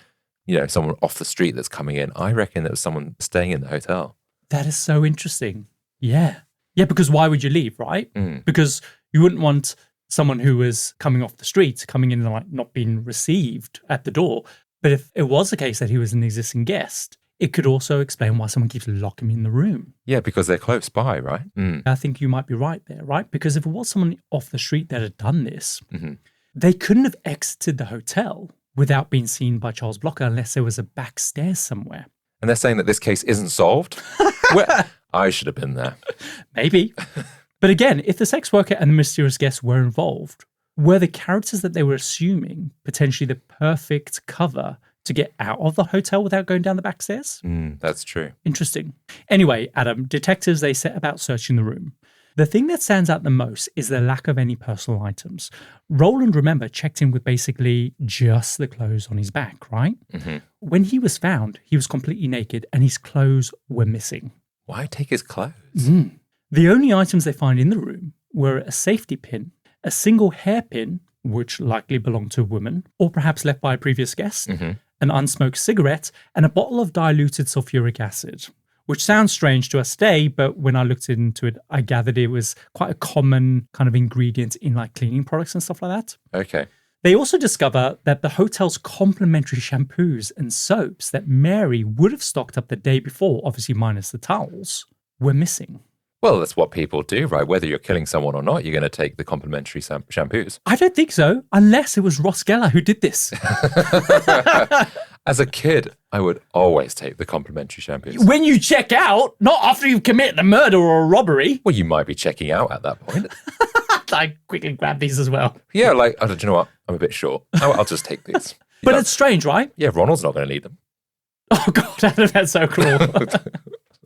someone off the street that's coming in. I reckon it was someone staying in the hotel. That is so interesting. Yeah. Yeah, because why would you leave, right? Because you wouldn't want someone who was coming off the street, coming in and like not being received at the door. But if it was the case that he was an existing guest, it could also explain why someone keeps locking him in the room. Yeah, because they're close by, right? I think you might be right there, right? Because if it was someone off the street that had done this, they couldn't have exited the hotel without being seen by Charles Blocker unless there was a back stairs somewhere. And they're saying that this case isn't solved? I should have been there. Maybe. But again, if the sex worker and the mysterious guest were involved, were the characters that they were assuming potentially the perfect cover to get out of the hotel without going down the back stairs? That's true. Interesting. Anyway, Adam, detectives, they set about searching the room. The thing that stands out the most is the lack of any personal items. Roland, remember, checked in with basically just the clothes on his back, right? When he was found, he was completely naked and his clothes were missing. Why take his clothes? The only items they find in the room were a safety pin, a single hairpin, which likely belonged to a woman, or perhaps left by a previous guest, an unsmoked cigarette, and a bottle of diluted sulfuric acid, which sounds strange to us today, but when I looked into it, I gathered it was quite a common kind of ingredient in like cleaning products and stuff like that. Okay. They also discover that the hotel's complimentary shampoos and soaps that Mary would have stocked up the day before, obviously minus the towels, were missing. Well, that's what people do, right? Whether you're killing someone or not, you're going to take the complimentary shampoos. I don't think so, unless it was Ross Geller who did this. As a kid, I would always take the complimentary shampoos. When you check out, not after you've committed a murder or a robbery. Well, you might be checking out at that point. I quickly grab these as well. Yeah, like, do you know what? I'm a bit short. I'll just take these. But it's strange, right? Yeah, Ronald's not going to need them. Oh, God, Adam, that's so cruel.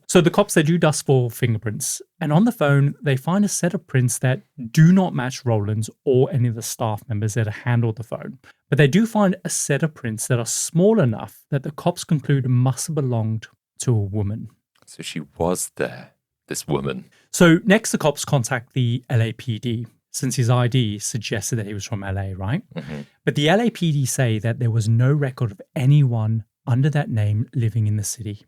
So the cops, they do dust for fingerprints. And on the phone, they find a set of prints that do not match Roland's or any of the staff members that handled the phone. But they do find a set of prints that are small enough that the cops conclude must have belonged to a woman. So she was there, this woman. So next, the cops contact the LAPD, since his ID suggested that he was from LA, right? But the LAPD say that there was no record of anyone under that name living in the city.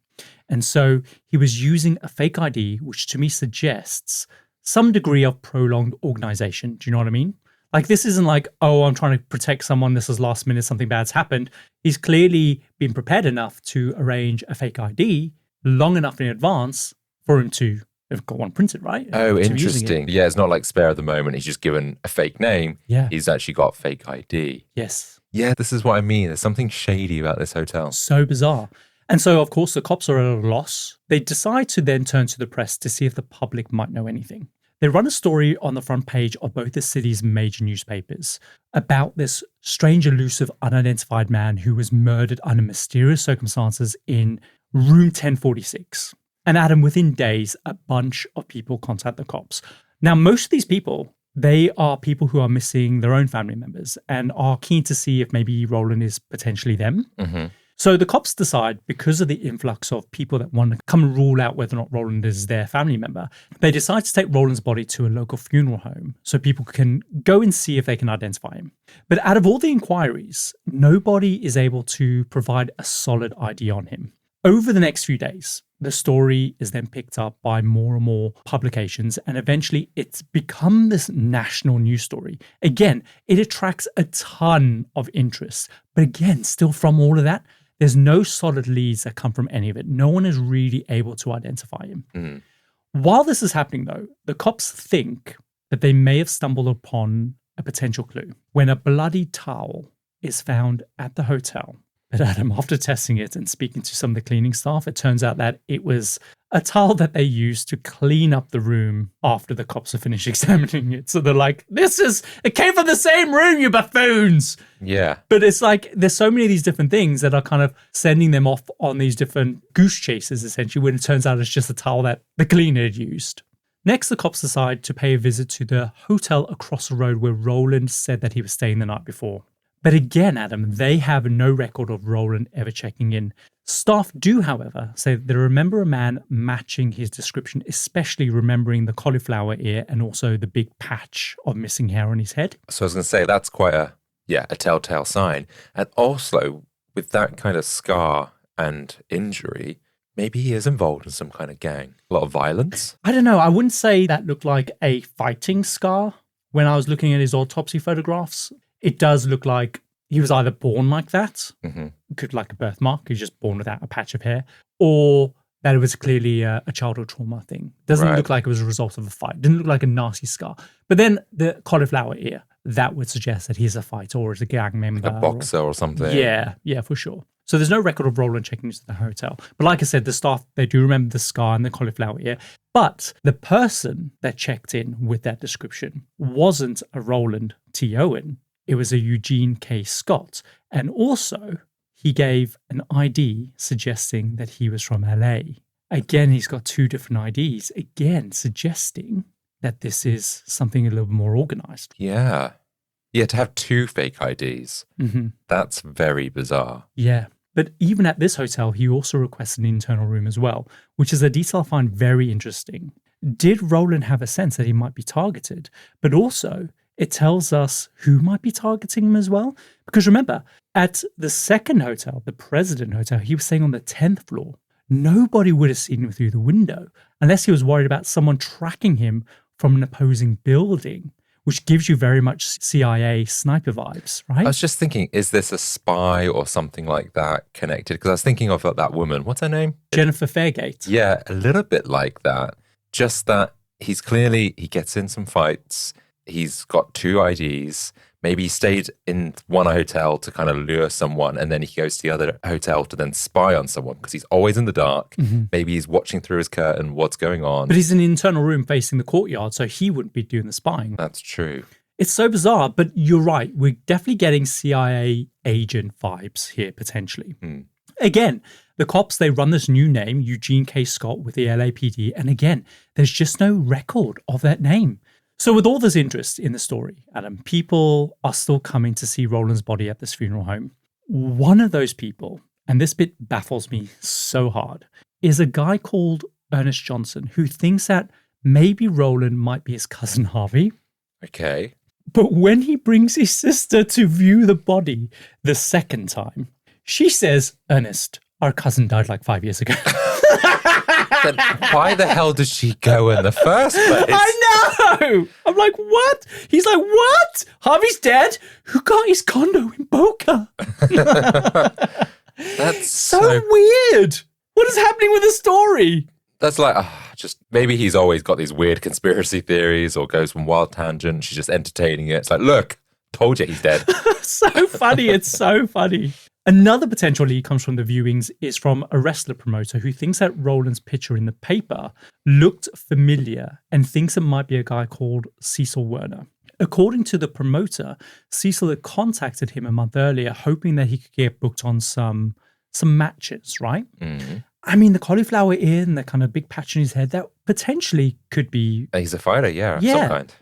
And so he was using a fake ID, which to me suggests some degree of prolonged organization. Do you know what I mean? Like, this isn't like, oh, I'm trying to protect someone. This is last minute. Something bad's happened. He's clearly been prepared enough to arrange a fake ID long enough in advance for him to have got one printed, right? Oh, interesting. Yeah, it's not like spare at the moment. He's just given a fake name. Yeah. He's actually got fake ID. Yes. Yeah, this is what I mean. There's something shady about this hotel. So bizarre. And so, of course, the cops are at a loss. They decide to then turn to the press to see if the public might know anything. They run a story on the front page of both the city's major newspapers about this strange, elusive, unidentified man who was murdered under mysterious circumstances in room 1046. And Adam, within days, a bunch of people contact the cops. Now, most of these people They are people who are missing their own family members and are keen to see if maybe Roland is potentially them. Mm-hmm. So the cops decide, because of the influx of people that want to come and rule out whether or not Roland is their family member, they decide to take Roland's body to a local funeral home so people can go and see if they can identify him. But out of all the inquiries, nobody is able to provide a solid ID on him. Over the next few days, the story is then picked up by more and more publications, and eventually it's become this national news story. Again, it attracts a ton of interest. But again, still from all of that, there's no solid leads that come from any of it. No one is really able to identify him. Mm. While this is happening, though, the cops think that they may have stumbled upon a potential clue when a bloody towel is found at the hotel. But Adam, after testing it and speaking to some of the cleaning staff, it turns out that it was a towel that they used to clean up the room after the cops have finished examining it. So they're like, it came from the same room, you buffoons. Yeah. But it's like, there's so many of these different things that are kind of sending them off on these different goose chases, essentially, when it turns out it's just a towel that the cleaner had used. Next, the cops decide to pay a visit to the hotel across the road where Roland said that he was staying the night before. But again, Adam, they have no record of Roland ever checking in. Staff do, however, say that they remember a man matching his description, especially remembering the cauliflower ear and also the big patch of missing hair on his head. So I was going to say, that's quite a telltale sign. And also, with that kind of scar and injury, maybe he is involved in some kind of gang. A lot of violence. I don't know. I wouldn't say that looked like a fighting scar. When I was looking at his autopsy photographs, it does look like he was either born like that, could like a birthmark, he's just born without a patch of hair, or that it was clearly a childhood trauma thing. Doesn't look like it was a result of a fight. Didn't look like a nasty scar. But then the cauliflower ear, that would suggest that he's a fighter or is a gang member. Like a boxer or something. Yeah, for sure. So there's no record of Roland checking into the hotel. But like I said, the staff, they do remember the scar and the cauliflower ear. But the person that checked in with that description wasn't a Roland T. Owen. It was a Eugene K. Scott. And also, he gave an ID suggesting that he was from LA. Again, he's got two different IDs, again, suggesting that this is something a little bit more organized. Yeah. Yeah, to have two fake IDs, that's very bizarre. Yeah. But even at this hotel, he also requested an internal room as well, which is a detail I find very interesting. Did Roland have a sense that he might be targeted? But also, it tells us who might be targeting him as well. Because remember, at the second hotel, the President Hotel, he was staying on the 10th floor. Nobody would have seen him through the window unless he was worried about someone tracking him from an opposing building, which gives you very much CIA sniper vibes, right? I was just thinking, is this a spy or something like that connected? Because I was thinking of that woman. What's her name? Jennifer Fairgate. Yeah, a little bit like that. Just that he gets in some fights. He's got two IDs. Maybe he stayed in one hotel to kind of lure someone, and then he goes to the other hotel to then spy on someone because he's always in the dark. Maybe he's watching through his curtain what's going on. But he's in an internal room facing the courtyard, so he wouldn't be doing the spying. That's true. It's so bizarre, but you're right. We're definitely getting CIA agent vibes here, potentially. Again, the cops, they run this new name, Eugene K. Scott, with the LAPD. And again, there's just no record of that name. So with all this interest in the story, Adam, people are still coming to see Roland's body at this funeral home. One of those people, and this bit baffles me so hard, is a guy called Ernest Johnson, who thinks that maybe Roland might be his cousin Harvey. Okay. But when he brings his sister to view the body the second time, she says, Ernest, our cousin died like 5 years ago. Then why the hell did she go in the first place? I know! I'm like, what? He's like, what? Harvey's dead? Who got his condo in Boca? That's so weird. What is happening with the story? That's like, just maybe he's always got these weird conspiracy theories or goes from wild tangent. She's just entertaining it. It's like, look, told you he's dead. So funny. It's so funny. Another potential lead comes from the viewings is from a wrestler promoter who thinks that Roland's picture in the paper looked familiar and thinks it might be a guy called Cecil Werner. According to the promoter, Cecil had contacted him a month earlier, hoping that he could get booked on some matches, right? I mean, the cauliflower ear and the kind of big patch on his head, that potentially could be... He's a fighter, yeah, of some kind.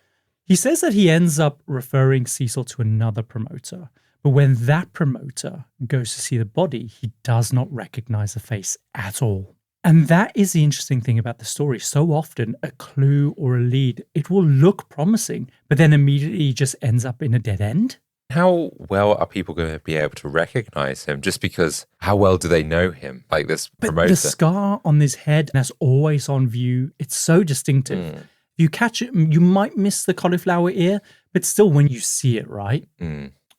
He says that he ends up referring Cecil to another promoter, but when that promoter goes to see the body, he does not recognize the face at all. And that is the interesting thing about the story. So often a clue or a lead, it will look promising, but then immediately just ends up in a dead end. How well are people going to be able to recognize him just because how well do they know him? Like this promoter. The scar on his head, that's always on view. It's so distinctive. If you catch it, you might miss the cauliflower ear, but still when you see it, right?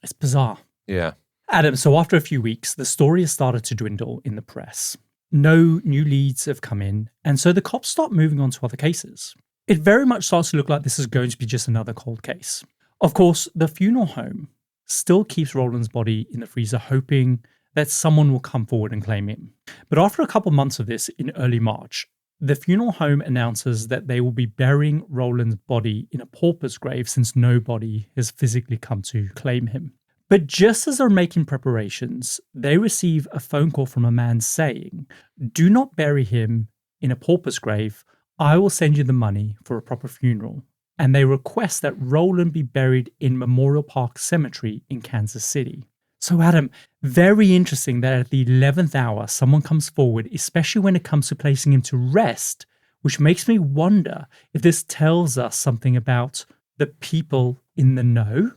It's bizarre. Yeah. Adam, so after a few weeks, the story has started to dwindle in the press. No new leads have come in, and so the cops start moving on to other cases. It very much starts to look like this is going to be just another cold case. Of course, the funeral home still keeps Roland's body in the freezer, hoping that someone will come forward and claim him. But after a couple months of this, in early March, the funeral home announces that they will be burying Roland's body in a pauper's grave since nobody has physically come to claim him. But just as they're making preparations, they receive a phone call from a man saying, "Do not bury him in a pauper's grave. I will send you the money for a proper funeral." And they request that Roland be buried in Memorial Park Cemetery in Kansas City. So Adam, very interesting that at the 11th hour, someone comes forward, especially when it comes to placing him to rest, which makes me wonder if this tells us something about the people in the know.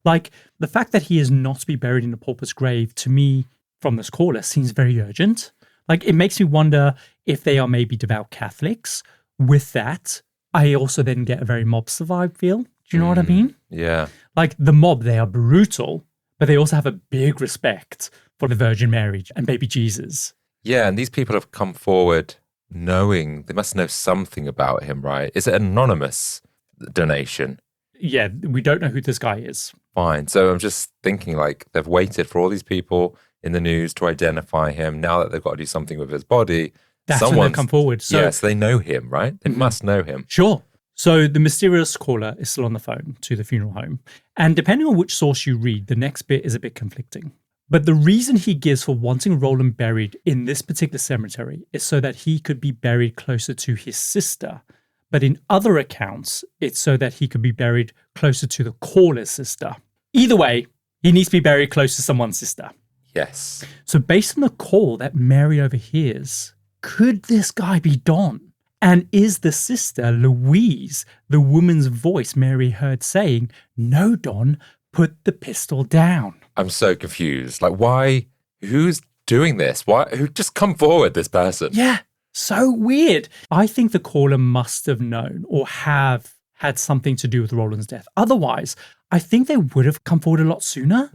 Like, the fact that he is not to be buried in a pauper's grave, to me, from this caller, seems very urgent. Like, it makes me wonder if they are maybe devout Catholics. With that, I also then get a very mobster vibe feel. Do you know what I mean? Yeah. Like, the mob, they are brutal, but they also have a big respect for the Virgin Mary and baby Jesus. Yeah, and these people have come forward knowing, they must know something about him, right? Is it an anonymous donation? Yeah, we don't know who this guy is. Fine. So I'm just thinking like they've waited for all these people in the news to identify him. Now that they've got to do something with his body, That's when they come forward. So, yes, they know him, right? They must know him. Sure. So the mysterious caller is still on the phone to the funeral home. And depending on which source you read, the next bit is a bit conflicting. But the reason he gives for wanting Roland buried in this particular cemetery is so that he could be buried closer to his sister. But in other accounts, it's so that he could be buried closer to the caller's sister. Either way, he needs to be buried close to someone's sister. Yes. So based on the call that Mary overhears, could this guy be Don? And is the sister, Louise, the woman's voice Mary heard saying, "No, Don, put the pistol down"? I'm so confused. Like, why? Who's doing this? Why? Who just come forward, this person? Yeah, so weird. I think the caller must have known or have had something to do with Roland's death. Otherwise, I think they would have come forward a lot sooner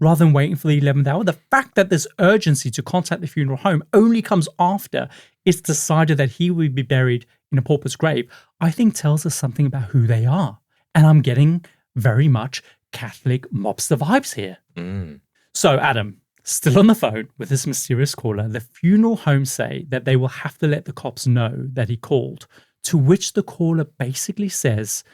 rather than waiting for the 11th hour. The fact that this urgency to contact the funeral home only comes after it's decided that he would be buried in a pauper's grave, I think tells us something about who they are. And I'm getting very much Catholic mobster vibes here. So, Adam, still on the phone with this mysterious caller, the funeral home say that they will have to let the cops know that he called, to which the caller basically says,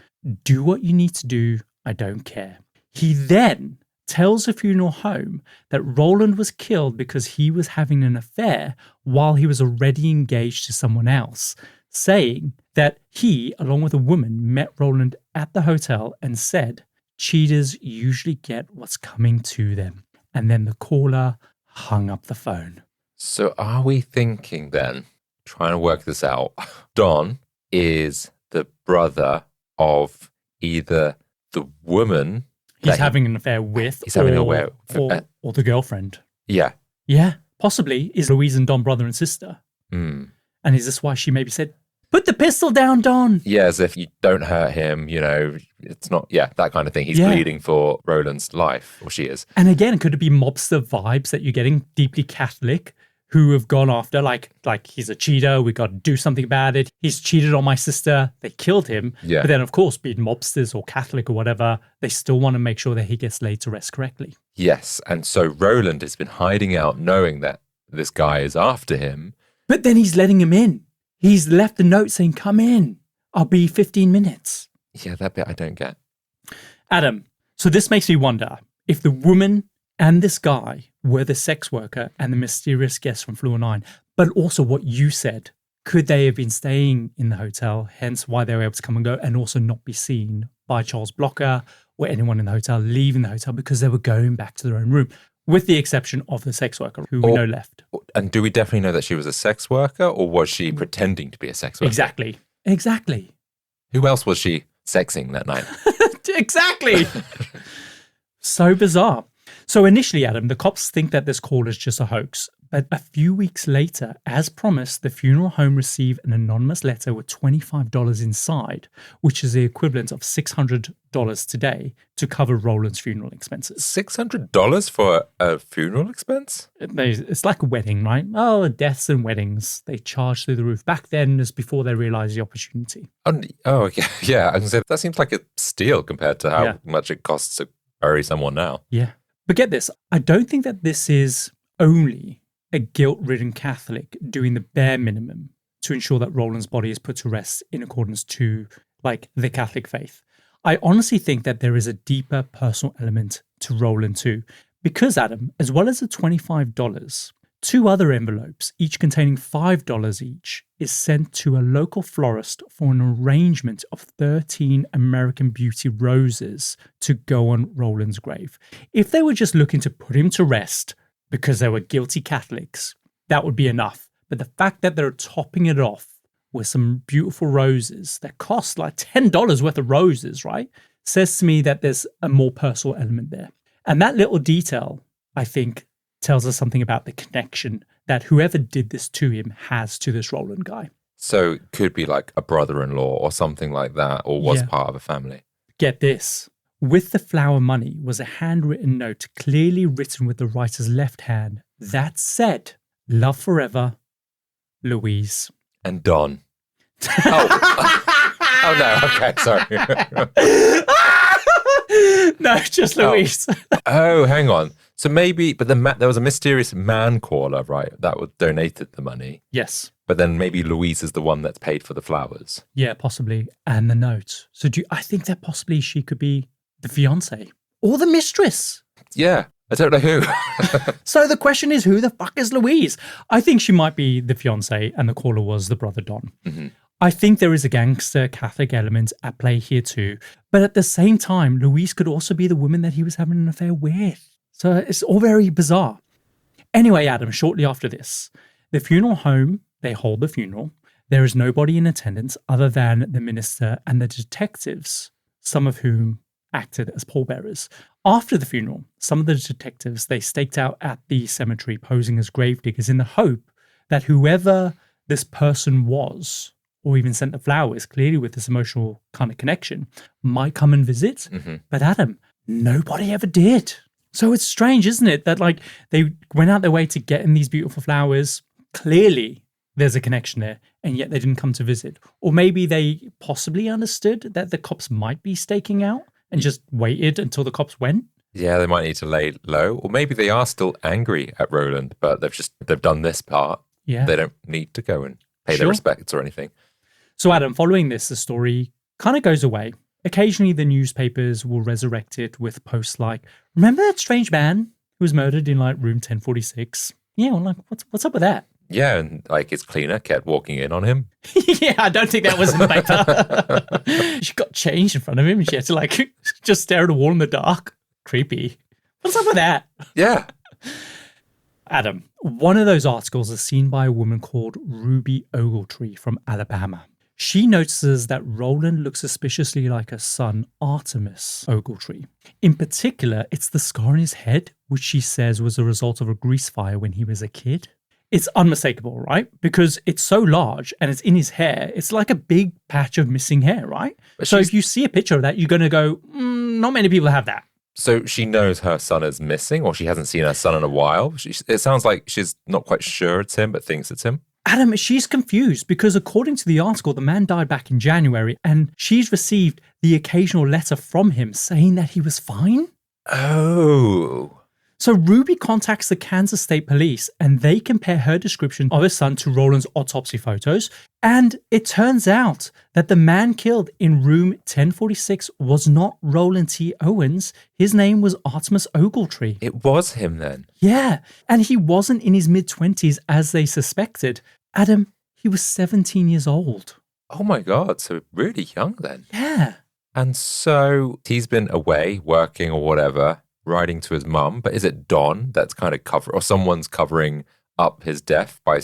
"Do what you need to do, I don't care." He then tells the funeral home that Roland was killed because he was having an affair while he was already engaged to someone else, saying that he, along with a woman, met Roland at the hotel and said, "Cheaters usually get what's coming to them." And then the caller hung up the phone. So are we thinking then, trying to work this out, Don is the brother of either the woman he's having an affair with, or the girlfriend. Yeah. Yeah, possibly. Is Louise and Don brother and sister? Mm. And is this why she maybe said, "Put the pistol down, Don"? Yeah, as if you don't hurt him, you know, it's not, that kind of thing. He's bleeding for Roland's life, or she is. And again, could it be mobster vibes that you're getting, deeply Catholic, who have gone after, like he's a cheater, we got to do something about it. He's cheated on my sister, they killed him. Yeah. But then, of course, being mobsters or Catholic or whatever, they still want to make sure that he gets laid to rest correctly. Yes, and so Roland has been hiding out knowing that this guy is after him. But then he's letting him in. He's left a note saying, "Come in, I'll be 15 minutes. Yeah, that bit I don't get. Adam, so this makes me wonder if the woman and this guy were the sex worker and the mysterious guest from Floor 9, but also what you said Could they have been staying in the hotel, hence why they were able to come and go and also not be seen by Charles Blocker or anyone in the hotel leaving the hotel because they were going back to their own room, with the exception of the sex worker who we know left. And do we definitely know that she was a sex worker, or was she pretending to be a sex worker? Exactly. Who else was she sexing that night? Exactly. So bizarre. So initially, Adam, the cops think that this call is just a hoax. But a few weeks later, as promised, the funeral home received an anonymous letter with $25 inside, which is the equivalent of $600 today to cover Roland's funeral expenses. $600 for a funeral expense? It's like a wedding, right? Oh, deaths and weddings. They charge through the roof. Back then, as before they realized the opportunity. Oh, okay. Yeah, I can say that seems like a steal compared to how much it costs to bury someone now. Yeah. But get this, I don't think that this is only a guilt-ridden Catholic doing the bare minimum to ensure that Roland's body is put to rest in accordance to, the Catholic faith. I honestly think that there is a deeper personal element to Roland too, because, Adam, as well as the $25, 2 other envelopes, each containing $5 each, is sent to a local florist for an arrangement of 13 American Beauty roses to go on Roland's grave. If they were just looking to put him to rest because they were guilty Catholics, that would be enough. But the fact that they're topping it off with some beautiful roses that cost like $10 worth of roses, right, says to me that there's a more personal element there. And that little detail, I think, tells us something about the connection that whoever did this to him has to this Roland guy. So it could be like a brother-in-law or something like that, or was part of a family. Get this. With the flower money was a handwritten note clearly written with the writer's left hand that said, "Love forever, Louise." And Don. Oh no, okay, sorry. No, just Louise. Oh, hang on. So maybe, but there was a mysterious man caller, right, that donated the money. Yes. But then maybe Louise is the one that's paid for the flowers. Yeah, possibly. And the note. So I think that possibly she could be the fiancé or the mistress. Yeah, I don't know who. So the question is, who the fuck is Louise? I think she might be the fiancé and the caller was the brother Don. Mm-hmm. I think there is a gangster Catholic element at play here too. But at the same time, Louise could also be the woman that he was having an affair with. So it's all very bizarre. Anyway, Adam, shortly after this, the funeral home, they hold the funeral. There is nobody in attendance other than the minister and the detectives, some of whom acted as pallbearers. After the funeral, some of the detectives, they staked out at the cemetery posing as gravediggers in the hope that whoever this person was, or even sent the flowers, clearly with this emotional kind of connection, might come and visit. Mm-hmm. But Adam, nobody ever did. So it's strange, isn't it? That they went out their way to get in these beautiful flowers. Clearly, there's a connection there, and yet they didn't come to visit. Or maybe they possibly understood that the cops might be staking out and just waited until the cops went. Yeah, they might need to lay low. Or maybe they are still angry at Roland, but they've done this part. Yeah. They don't need to go and pay their respects or anything. So Adam, following this, the story kind of goes away. Occasionally the newspapers will resurrect it with posts like, "Remember that strange man who was murdered in room 1046? Yeah, well, what's up with that?" Yeah, and his cleaner kept walking in on him. Yeah, I don't think that was in the paper. She got changed in front of him and she had to just stare at a wall in the dark. Creepy. What's up with that? Yeah. Adam, one of those articles is seen by a woman called Ruby Ogletree from Alabama. She notices that Roland looks suspiciously like her son, Artemis Ogletree. In particular, it's the scar on his head, which she says was a result of a grease fire when he was a kid. It's unmistakable, right? Because it's so large and it's in his hair. It's like a big patch of missing hair, right? So if you see a picture of that, you're going to go, not many people have that. So she knows her son is missing, or she hasn't seen her son in a while. It sounds like she's not quite sure it's him, but thinks it's him. Adam, she's confused because according to the article, the man died back in January and she's received the occasional letter from him saying that he was fine. Oh. So Ruby contacts the Kansas State Police and they compare her description of his son to Roland's autopsy photos. And it turns out that the man killed in room 1046 was not Roland T. Owens. His name was Artemis Ogletree. It was him then? Yeah. And he wasn't in his mid-20s as they suspected. Adam, He was 17 years old. Oh my God. So really young then. Yeah. And so he's been away working or whatever, writing to his mum. But is it Don that's kind of or someone's covering up his death by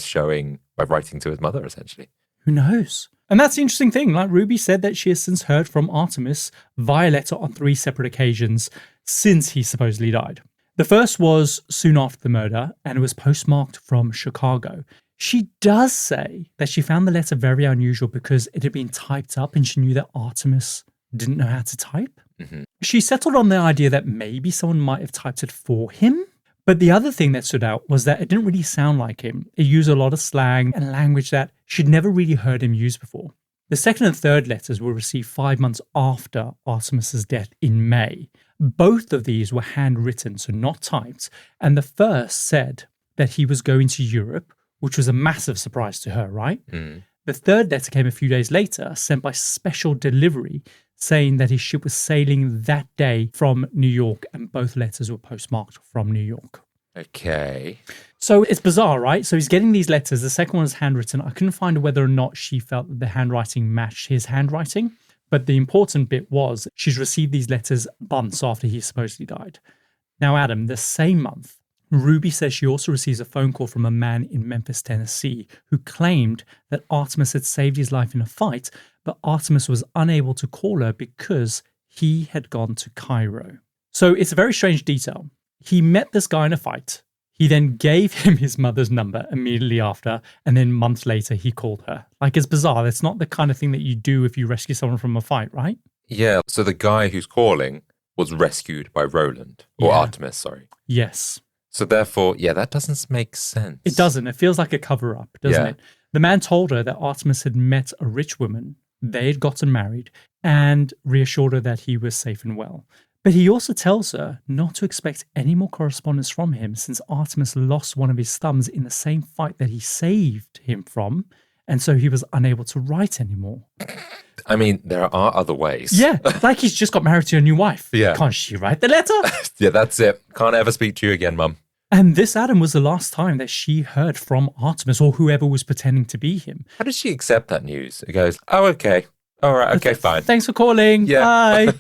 writing to his mother, essentially? Who knows? And that's the interesting thing. Like Ruby said that she has since heard from Artemis via letter on 3 separate occasions since he supposedly died. The first was soon after the murder, and it was postmarked from Chicago. She does say that she found the letter very unusual because it had been typed up and she knew that Artemis didn't know how to type. Mm-hmm. She settled on the idea that maybe someone might have typed it for him. But the other thing that stood out was that it didn't really sound like him. It used a lot of slang and language that she'd never really heard him use before. The second and third letters were received 5 months after Artemis's death in May. Both of these were handwritten, so not typed. And the first said that he was going to Europe, which was a massive surprise to her, right? Mm. The third letter came a few days later, sent by special delivery, saying that his ship was sailing that day from New York, and both letters were postmarked from New York. Okay. So it's bizarre, right? So he's getting these letters. The second one is handwritten. I couldn't find whether or not she felt that the handwriting matched his handwriting. But the important bit was she's received these letters months after he supposedly died. Now, Adam, the same month, Ruby says she also receives a phone call from a man in Memphis, Tennessee, who claimed that Artemis had saved his life in a fight, but Artemis was unable to call her because he had gone to Cairo. So it's a very strange detail. He met this guy in a fight. He then gave him his mother's number immediately after, and then months later he called her. Like, it's bizarre. It's not the kind of thing that you do if you rescue someone from a fight, right? Yeah, so the guy who's calling was rescued by Roland, or Artemis, sorry. Yes. So therefore, yeah, that doesn't make sense. It doesn't. It feels like a cover-up, doesn't it? The man told her that Artemis had met a rich woman, they had gotten married, and reassured her that he was safe and well. But he also tells her not to expect any more correspondence from him since Artemis lost one of his thumbs in the same fight that he saved him from, and so he was unable to write anymore. I mean, there are other ways. Yeah, like he's just got married to a new wife. Yeah. Can't she write the letter? Yeah, that's it. Can't ever speak to you again, Mum. And this, Adam, was the last time that she heard from Artemis or whoever was pretending to be him. How did she accept that news? It goes, oh, okay. All right, okay, fine. Thanks for calling. Yeah. Bye.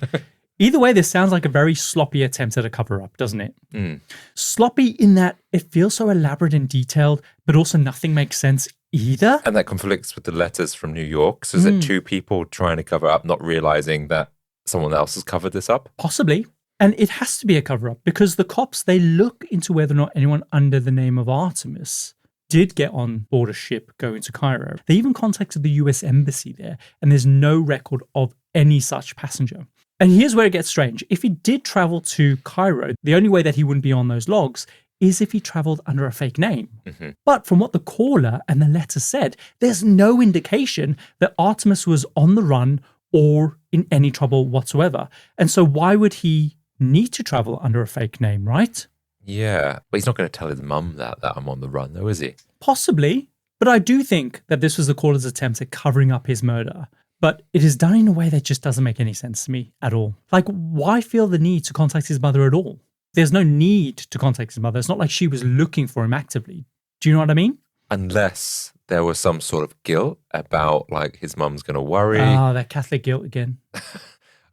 Either way, this sounds like a very sloppy attempt at a cover-up, doesn't it? Mm. Sloppy in that it feels so elaborate and detailed, but also nothing makes sense either. And that conflicts with the letters from New York. So is it two people trying to cover up, not realizing that someone else has covered this up? Possibly. And it has to be a cover-up because the cops, they look into whether or not anyone under the name of Artemis did get on board a ship going to Cairo. They even contacted the US Embassy there, and there's no record of any such passenger. And here's where it gets strange. If he did travel to Cairo, the only way that he wouldn't be on those logs is if he traveled under a fake name. Mm-hmm. But from what the caller and the letter said, there's no indication that Artemis was on the run or in any trouble whatsoever. And so why would he need to travel under a fake name, right? Yeah, but he's not going to tell his mum that I'm on the run, though, is he? Possibly. But I do think that this was the caller's attempt at covering up his murder. But it is done in a way that just doesn't make any sense to me at all. Like, why feel the need to contact his mother at all? There's no need to contact his mother. It's not like she was looking for him actively. Do you know what I mean? Unless there was some sort of guilt about, like, his mum's going to worry. Ah, that Catholic guilt again.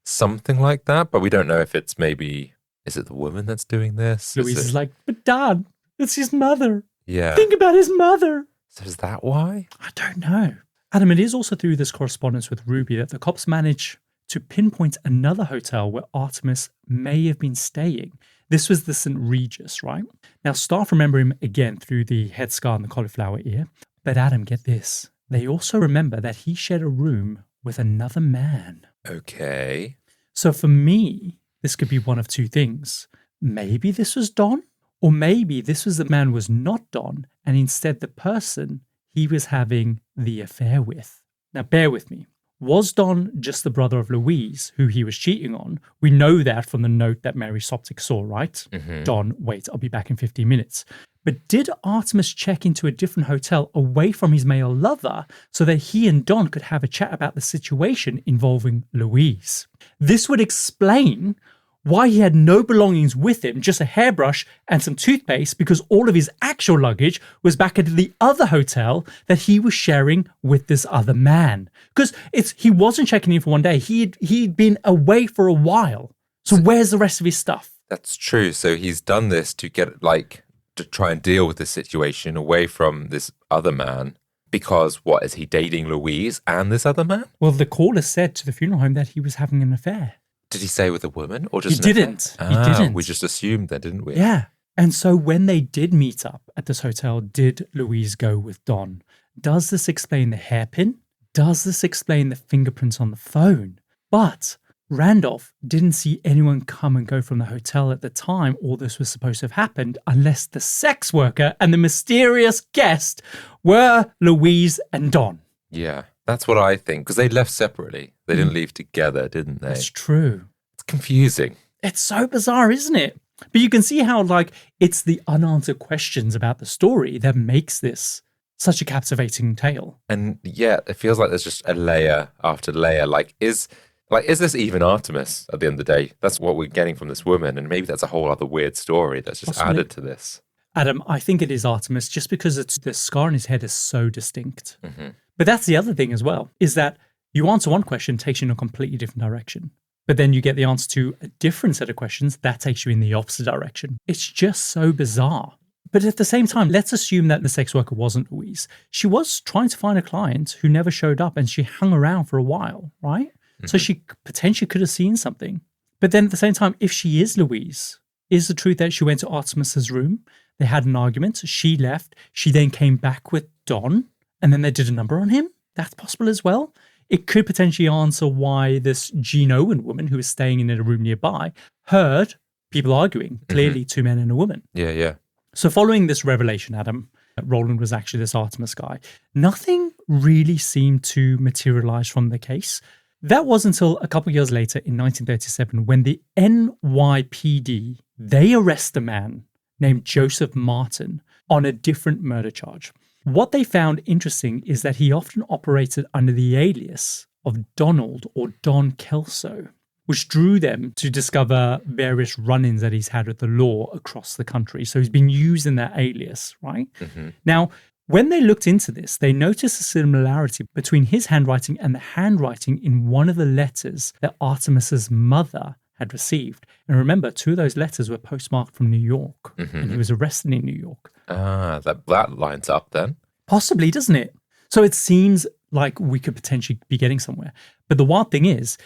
Something like that. But we don't know if it's maybe, is it the woman that's doing this? Louise is like, but Dad, it's his mother. Yeah. Think about his mother. So is that why? I don't know. Adam, it is also through this correspondence with Ruby that the cops manage to pinpoint another hotel where Artemis may have been staying. This was the St. Regis, right? Now, staff remember him again through the headscar and the cauliflower ear. But Adam, get this. They also remember that he shared a room with another man. Okay. So for me, this could be one of two things. Maybe this was Don, or maybe this was the man was not Don, and instead the person he was having the affair with. Now, bear with me. Was Don just the brother of Louise, who he was cheating on? We know that from the note that Mary Soptic saw, right? Mm-hmm. Don, wait, I'll be back in 15 minutes. But did Artemis check into a different hotel away from his male lover so that he and Don could have a chat about the situation involving Louise? This would explain why he had no belongings with him, just a hairbrush and some toothpaste, because all of his actual luggage was back at the other hotel that he was sharing with this other man. Because he wasn't checking in for one day. He'd been away for a while. So where's the rest of his stuff? That's true. So he's done this to get, like, to try and deal with this situation away from this other man. Because what, is he dating Louise and this other man? Well, the caller said to the funeral home that he was having an affair. Did he say with a woman or just He didn't. He didn't. We just assumed that, didn't we? Yeah. And so when they did meet up at this hotel, did Louise go with Don? Does this explain the hairpin? Does this explain the fingerprints on the phone? But Randolph didn't see anyone come and go from the hotel at the time all this was supposed to have happened, unless the sex worker and the mysterious guest were Louise and Don. Yeah, that's what I think, because they left separately. They didn't leave together, didn't they? That's true. It's confusing. It's so bizarre, isn't it? But you can see how, like, it's the unanswered questions about the story that makes this such a captivating tale. And yeah, it feels like there's just a layer after layer. Is this even Artemis at the end of the day? That's what we're getting from this woman. And maybe that's a whole other weird story that's just Possibly. added to this. Adam, I think it is Artemis just because the scar on his head is so distinct. Mm-hmm. But that's the other thing as well, is that you answer one question, takes you in a completely different direction. But then you get the answer to a different set of questions that takes you in the opposite direction. It's just so bizarre. But at the same time, let's assume that the sex worker wasn't Louise. She was trying to find a client who never showed up and she hung around for a while, right? Mm-hmm. So she potentially could have seen something. But then at the same time, if she is Louise, is the truth that she went to Artemis's room? They had an argument. She left. She then came back with Don and then they did a number on him. That's possible as well. It could potentially answer why this Jean Owen woman who was staying in a room nearby heard people arguing, clearly two men and a woman. Yeah. So following this revelation, Adam, Roland was actually this Artemis guy, nothing really seemed to materialize from the case. That was until a couple of years later in 1937 when the NYPD, they arrest a man named Joseph Martin on a different murder charge. What they found interesting is that he often operated under the alias of Donald or Don Kelso, which drew them to discover various run-ins that he's had with the law across the country. So he's been using that alias, right? Mm-hmm. Now, when they looked into this, they noticed a similarity between his handwriting and the handwriting in one of the letters that Artemis's mother had received. And remember, two of those letters were postmarked from New York, and he was arrested in New York. That lines up then. Possibly, doesn't it? So it seems like we could potentially be getting somewhere. But the wild thing is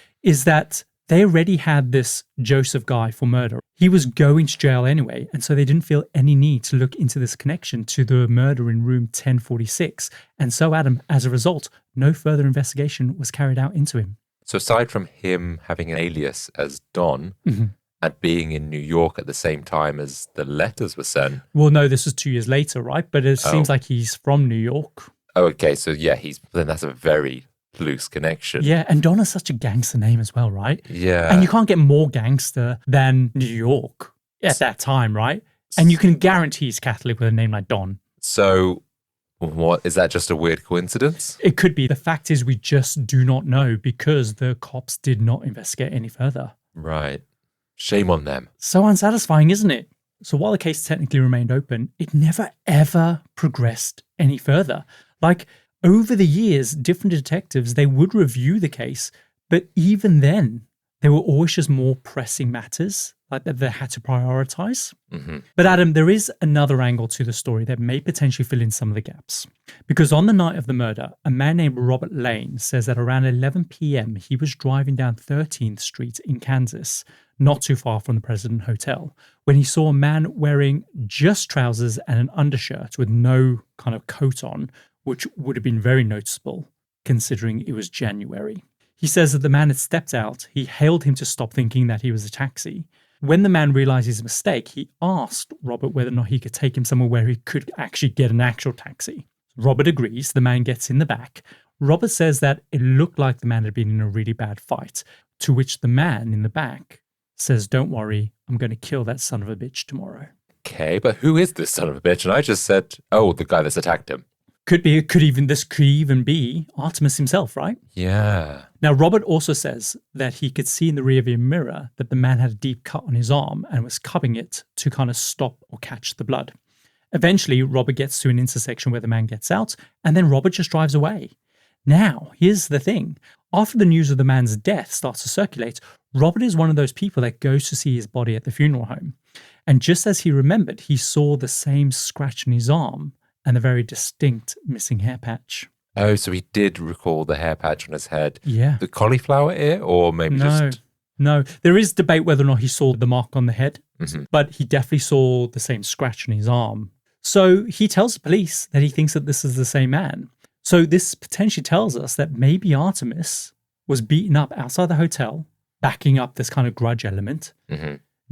that they already had this Joseph guy for murder. He was going to jail anyway, and so they didn't feel any need to look into this connection to the murder in room 1046. And so, Adam, as a result, no further investigation was carried out into him. So aside from him having an alias as Don and being in New York at the same time as the letters were sent. Well, no, this was 2 years later, right? But it seems like he's from New York. Oh, okay. So yeah, then that's a very loose connection. Yeah, and Don is such a gangster name as well, right? Yeah. And you can't get more gangster than New York at that time, right? And you can guarantee he's Catholic with a name like Don. So what, is that just a weird coincidence? It could be. The fact is we just do not know because the cops did not investigate any further. Right. Shame on them. So unsatisfying, isn't it? So while the case technically remained open, it never ever progressed any further. Like, over the years, different detectives, they would review the case, but even then, there were always just more pressing matters like that they had to prioritize. Mm-hmm. But Adam, there is another angle to the story that may potentially fill in some of the gaps. Because on the night of the murder, a man named Robert Lane says that around 11 p.m., he was driving down 13th Street in Kansas, not too far from the President Hotel, when he saw a man wearing just trousers and an undershirt with no kind of coat on, which would have been very noticeable considering it was January. He says that the man had stepped out. He hailed him to stop, thinking that he was a taxi. When the man realized his mistake, he asked Robert whether or not he could take him somewhere where he could actually get an actual taxi. Robert agrees. The man gets in the back. Robert says that it looked like the man had been in a really bad fight, to which the man in the back says, "Don't worry, I'm going to kill that son of a bitch tomorrow." Okay, but who is this son of a bitch? And I just said, oh, the guy that's attacked him. Could even be Artemis himself, right? Yeah. Now, Robert also says that he could see in the rearview mirror that the man had a deep cut on his arm and was cupping it to kind of stop or catch the blood. Eventually, Robert gets to an intersection where the man gets out, and then Robert just drives away. Now, here's the thing. After the news of the man's death starts to circulate, Robert is one of those people that goes to see his body at the funeral home. And just as he remembered, he saw the same scratch on his arm and a very distinct missing hair patch. Oh, so he did recall the hair patch on his head. Yeah. The cauliflower ear, or maybe just... No. There is debate whether or not he saw the mark on the head, but he definitely saw the same scratch on his arm. So he tells the police that he thinks that this is the same man. So this potentially tells us that maybe Artemis was beaten up outside the hotel, backing up this kind of grudge element.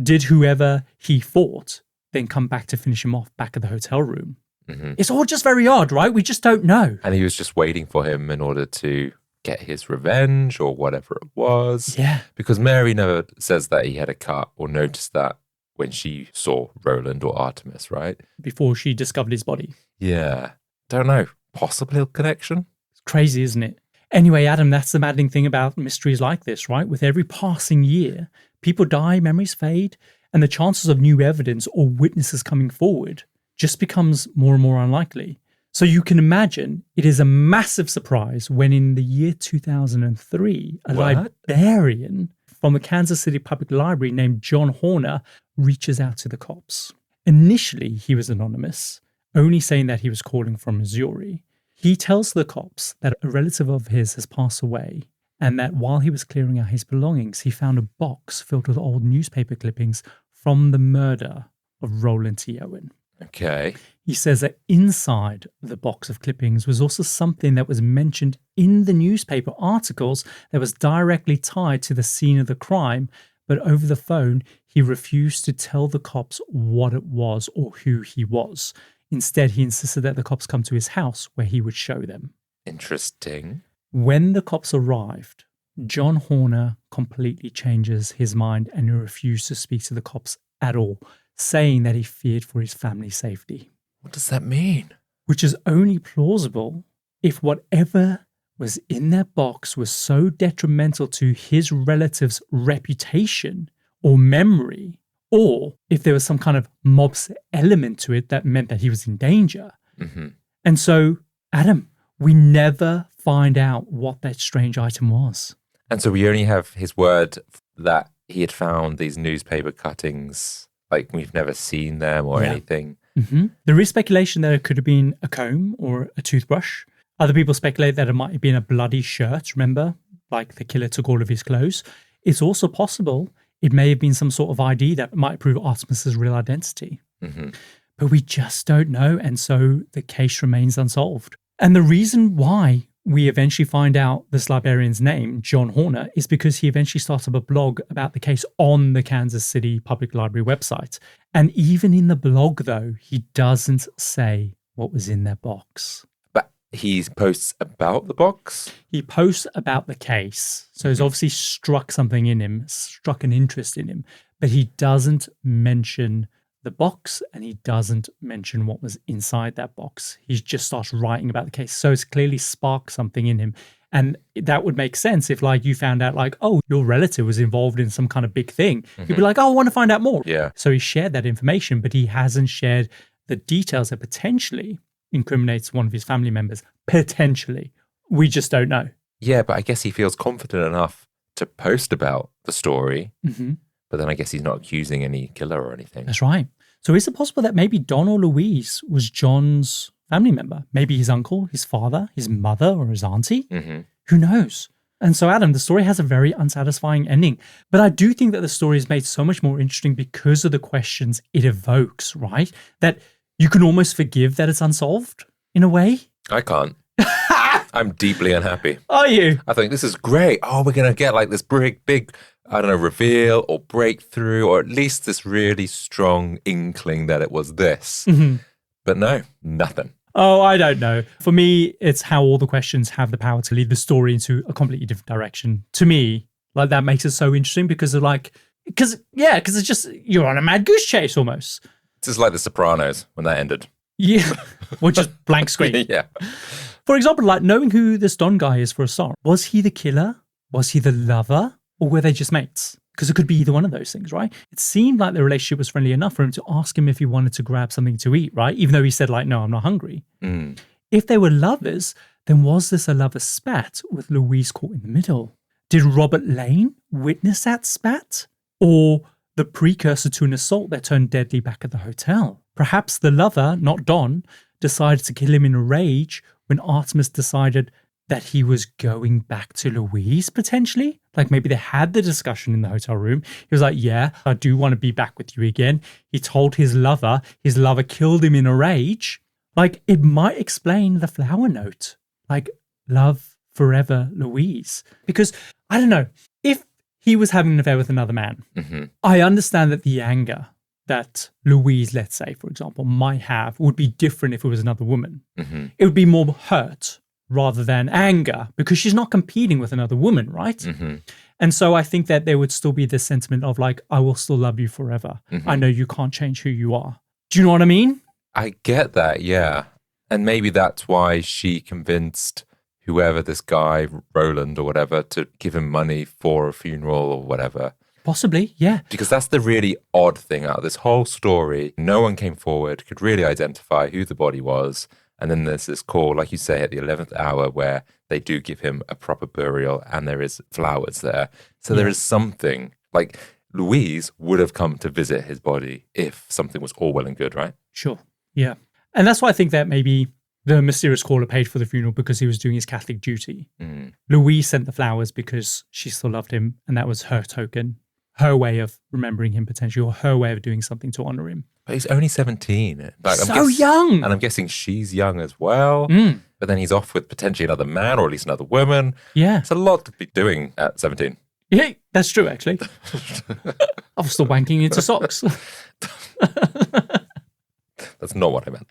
Did whoever he fought then come back to finish him off back at the hotel room? It's all just very odd, right? We just don't know. And he was just waiting for him in order to get his revenge or whatever it was. Yeah. Because Mary never says that he had a cut or noticed that when she saw Roland or Artemis, right? Before she discovered his body. Yeah. Don't know. Possibly a connection? It's crazy, isn't it? Anyway, Adam, that's the maddening thing about mysteries like this, right? With every passing year, people die, memories fade, and the chances of new evidence or witnesses coming forward just becomes more and more unlikely. So you can imagine it is a massive surprise when in the year 2003, a librarian from the Kansas City Public Library named John Horner reaches out to the cops. Initially, he was anonymous, only saying that he was calling from Missouri. He tells the cops that a relative of his has passed away and that while he was clearing out his belongings, he found a box filled with old newspaper clippings from the murder of Roland T. Owen. Okay. He says that inside the box of clippings was also something that was mentioned in the newspaper articles that was directly tied to the scene of the crime, but over the phone, he refused to tell the cops what it was or who he was. Instead, he insisted that the cops come to his house where he would show them. Interesting. When the cops arrived, John Horner completely changes his mind and he refused to speak to the cops at all, saying that he feared for his family's safety. What does that mean? Which is only plausible if whatever was in that box was so detrimental to his relative's reputation or memory, or if there was some kind of mob's element to it that meant that he was in danger. And so, Adam, we never find out what that strange item was. And so we only have his word that he had found these newspaper cuttings. Like, we've never seen them or anything. There is speculation that it could have been a comb or a toothbrush. Other people speculate that it might have been a bloody shirt, remember? Like the killer took all of his clothes. It's also possible it may have been some sort of ID that might prove Artemis's real identity. But we just don't know, and so the case remains unsolved. And the reason why we eventually find out this librarian's name, John Horner, is because he eventually started up a blog about the case on the Kansas City Public Library website. And even in the blog, though, he doesn't say what was in that box. But he posts about the box? He posts about the case. So he's obviously struck something in him, struck an interest in him, but he doesn't mention the box and he doesn't mention what was inside that box. He just starts writing about the case. So it's clearly sparked something in him. And that would make sense if like you found out like, oh, your relative was involved in some kind of big thing. You'd be like, oh, I want to find out more. Yeah. So he shared that information, but he hasn't shared the details that potentially incriminates one of his family members. Potentially. We just don't know. Yeah, but I guess he feels confident enough to post about the story. But then I guess he's not accusing any killer or anything. That's right. So is it possible that maybe Don or Louise was John's family member? Maybe his uncle, his father, his mother, or his auntie? Who knows? And so, Adam, the story has a very unsatisfying ending. But I do think that the story is made so much more interesting because of the questions it evokes, right? That you can almost forgive that it's unsolved in a way. I can't. I'm deeply unhappy. Are you? I think this is great. Oh, we're going to get like this big, I don't know, reveal or breakthrough, or at least this really strong inkling that it was this. But no, nothing. Oh, I don't know. For me, it's how all the questions have the power to lead the story into a completely different direction. To me, like that makes it so interesting because it's just, you're on a mad goose chase almost. This is like The Sopranos when that ended. Yeah. Or just blank screen. Yeah. For example, like knowing who this Don guy is for a start. Was he the killer? Was he the lover? Or were they just mates? Because it could be either one of those things, right? It seemed like the relationship was friendly enough for him to ask him if he wanted to grab something to eat, right? Even though he said like, no, I'm not hungry. If they were lovers, then was this a lover spat with Louise caught in the middle? Did Robert Lane witness that spat? Or the precursor to an assault that turned deadly back at the hotel? Perhaps the lover, not Don, decided to kill him in a rage when Artemis decided that he was going back to Louise, potentially. Like maybe they had the discussion in the hotel room. He was like, yeah, I do want to be back with you again. He told his lover killed him in a rage. Like it might explain the flower note. Like, love forever, Louise. Because, I don't know, if he was having an affair with another man, I understand that the anger that Louise, let's say, for example, might have would be different if it was another woman. It would be more hurt rather than anger because she's not competing with another woman, right? And so I think that there would still be this sentiment of like, I will still love you forever. I know you can't change who you are. Do you know what I mean? I get that, yeah. And maybe that's why she convinced whoever this guy, Roland or whatever, to give him money for a funeral or whatever. Possibly, yeah. Because that's the really odd thing out of this whole story. No one came forward, could really identify who the body was. And then there's this call, like you say, at the 11th hour where they do give him a proper burial and there is flowers there. So there is something. Like Louise would have come to visit his body if something was all well and good, right? Sure, yeah. And that's why I think that maybe the mysterious caller paid for the funeral because he was doing his Catholic duty. Louise sent the flowers because she still loved him and that was her token, her way of remembering him potentially or her way of doing something to honor him. But he's only 17. Like, Young. And I'm guessing she's young as well. But then he's off with potentially another man or at least another woman. Yeah. It's a lot to be doing at 17. Yeah, that's true, actually. I was still wanking into socks. That's not what I meant.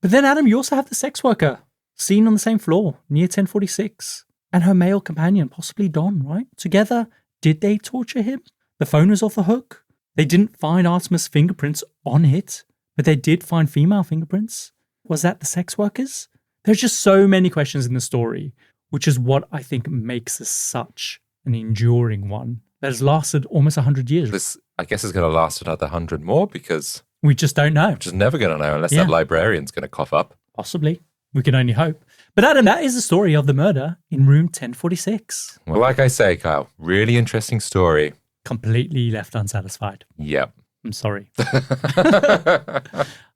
But then, Adam, you also have the sex worker seen on the same floor near 1046 and her male companion, possibly Don, right? Together, did they torture him? The phone was off the hook. They didn't find Artemis' fingerprints on it, but they did find female fingerprints. Was that the sex workers? There's just so many questions in the story, which is what I think makes this such an enduring one that has lasted almost 100 years. This, I guess, is going to last another 100 more because we just don't know. We're just never going to know unless that librarian's going to cough up. Possibly. We can only hope. But Adam, that is the story of the murder in room 1046. Well, like I say, Kyle, really interesting story. Completely left unsatisfied. Yep. I'm sorry.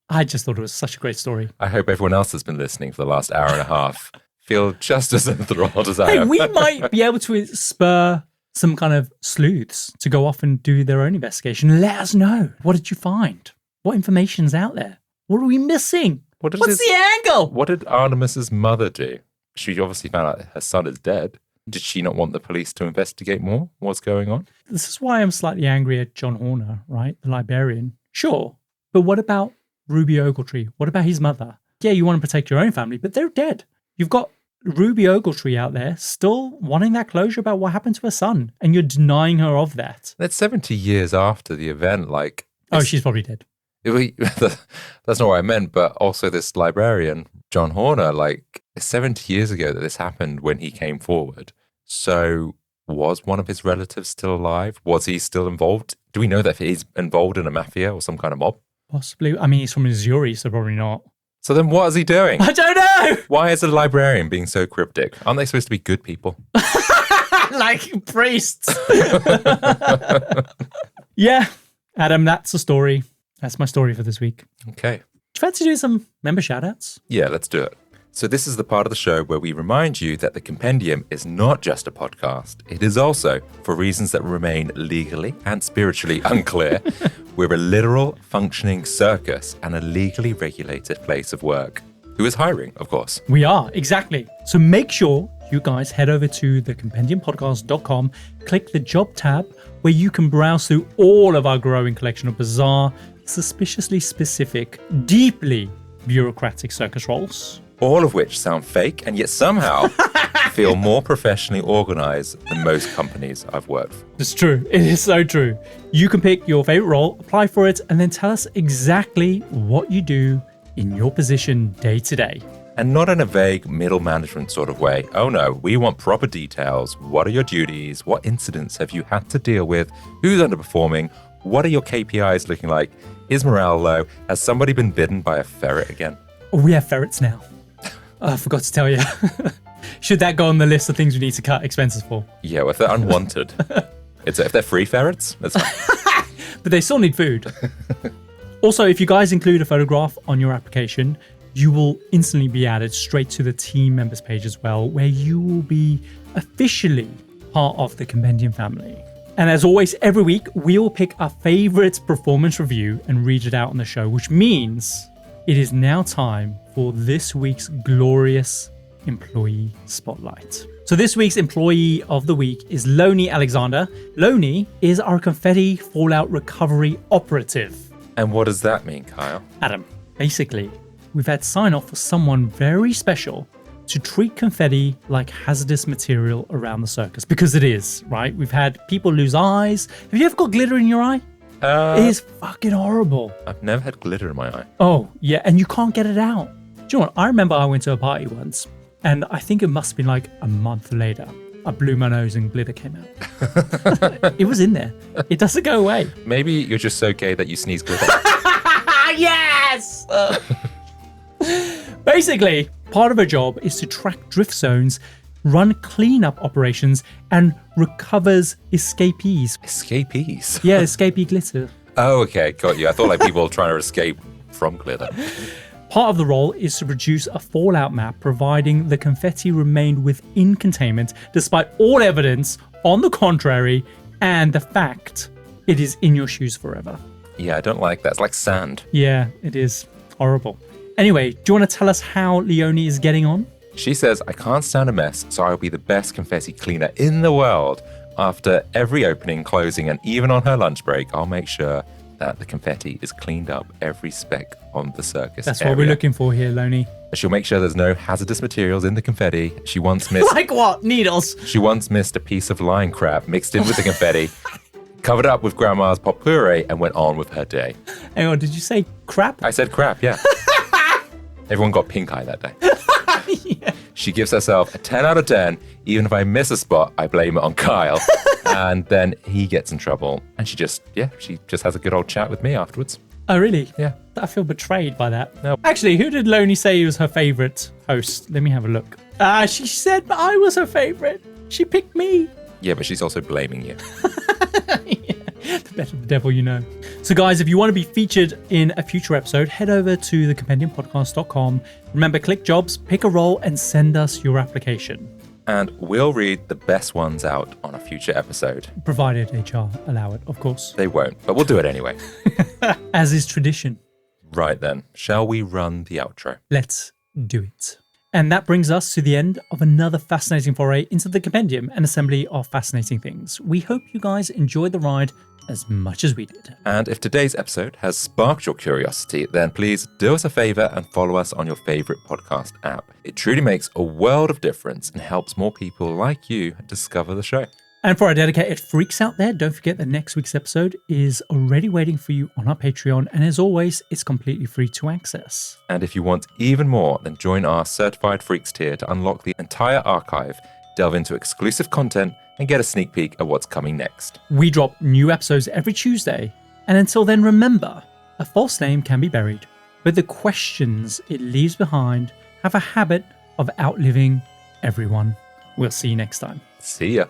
I just thought it was such a great story. I hope everyone else has been listening for the last hour and a half feel just as enthralled as I am. We might be able to spur some kind of sleuths to go off and do their own investigation. Let us know. What did you find? What information's out there? What are we missing? What's the angle? What did Artemis's mother do? She obviously found out her son is dead. Did she not want the police to investigate more? What's going on? This is why I'm slightly angry at John Horner, right? The librarian. Sure. But what about Ruby Ogletree? What about his mother? Yeah, you want to protect your own family, but they're dead. You've got Ruby Ogletree out there still wanting that closure about what happened to her son, and you're denying her of that. That's 70 years after the event. Oh, she's probably dead. That's not what I meant, but also this librarian, John Horner, 70 years ago that this happened when he came forward. So was one of his relatives still alive? Was he still involved? Do we know that he's involved in a mafia or some kind of mob? Possibly. I mean, he's from Missouri, so probably not. So then what is he doing? I don't know! Why is a librarian being so cryptic? Aren't they supposed to be good people? Like priests. Yeah. Adam, that's the story. That's my story for this week. Okay. Do you fancy doing some member shout-outs? Yeah, let's do it. So this is the part of the show where we remind you that the Compendium is not just a podcast. It is also, for reasons that remain legally and spiritually unclear, we're a literal functioning circus and a legally regulated place of work. Who is hiring, of course. We are, exactly. So make sure you guys head over to thecompendiumpodcast.com, click the job tab where you can browse through all of our growing collection of bizarre, suspiciously specific, deeply bureaucratic circus roles. All of which sound fake and yet somehow feel more professionally organized than most companies I've worked for. It's true. It is so true. You can pick your favorite role, apply for it, and then tell us exactly what you do in your position day to day. And not in a vague middle management sort of way. Oh no, we want proper details. What are your duties? What incidents have you had to deal with? Who's underperforming? What are your KPIs looking like? Is morale low? Has somebody been bitten by a ferret again? Oh, we have ferrets now. I forgot to tell you. Should that go on the list of things we need to cut expenses for? Yeah, well, if they're unwanted. If they're free ferrets, that's fine. But they still need food. Also, if you guys include a photograph on your application, you will instantly be added straight to the team members page as well, where you will be officially part of the Compendium family. And as always, every week, we will pick our favorite performance review and read it out on the show, which means it is now time for this week's glorious employee spotlight. So this week's employee of the week is Loney Alexander. Loney is our confetti fallout recovery operative. And what does that mean, Kyle? Adam, basically, we've had sign off for someone very special to treat confetti like hazardous material around the circus, because it is, right? We've had people lose eyes. Have you ever got glitter in your eye? It is fucking horrible. I've never had glitter in my eye. Oh, yeah, and you can't get it out. Do you know what? I remember I went to a party once, and I think it must have been like a month later. I blew my nose and glitter came out. It was in there. It doesn't go away. Maybe you're just so gay that you sneeze glitter. Yes! Basically, part of her job is to track drift zones, run cleanup operations, and recovers escapees. Escapees? Yeah, escapee glitter. Oh, okay, got you. I thought like people trying to escape from glitter. Part of the role is to produce a fallout map, providing the confetti remained within containment, despite all evidence on the contrary, and the fact it is in your shoes forever. Yeah, I don't like that. It's like sand. Yeah, it is horrible. Anyway, do you want to tell us how Leonie is getting on? She says, I can't stand a mess, so I'll be the best confetti cleaner in the world. After every opening, closing, and even on her lunch break, I'll make sure that the confetti is cleaned up every speck on the circus That's area. what we're looking for here, Loney. She'll make sure there's no hazardous materials in the confetti. She once missed... Like what? Needles? She once missed a piece of lion crab mixed in with the confetti, covered up with Grandma's pot puree, and went on with her day. Hang on, did you say crap? I said crap, yeah. Everyone got pink eye that day. Yeah. She gives herself a 10 out of 10. Even if I miss a spot, I blame it on Kyle. And then he gets in trouble. And she just has a good old chat with me afterwards. Oh, really? Yeah. I feel betrayed by that. No. Actually, who did Loney say was her favorite host? Let me have a look. She said I was her favorite. She picked me. Yeah, but she's also blaming you. Yeah. The better the devil you know. So guys, if you want to be featured in a future episode, head over to thecompendiumpodcast.com. Remember, click jobs, pick a role, and send us your application. And we'll read the best ones out on a future episode. Provided HR allow it, of course. They won't, but we'll do it anyway. As is tradition. Right then, shall we run the outro? Let's do it. And that brings us to the end of another fascinating foray into the compendium and assembly of fascinating things. We hope you guys enjoyed the ride as much as we did. And if today's episode has sparked your curiosity, then please do us a favor and follow us on your favorite podcast app. It truly makes a world of difference and helps more people like you discover the show. And for our dedicated freaks out there, don't forget that next week's episode is already waiting for you on our Patreon. And as always, it's completely free to access. And if you want even more, then join our Certified Freaks tier to unlock the entire archive, delve into exclusive content, and get a sneak peek at what's coming next. We drop new episodes every Tuesday. And until then, remember, a false name can be buried, but the questions it leaves behind have a habit of outliving everyone. We'll see you next time. See ya.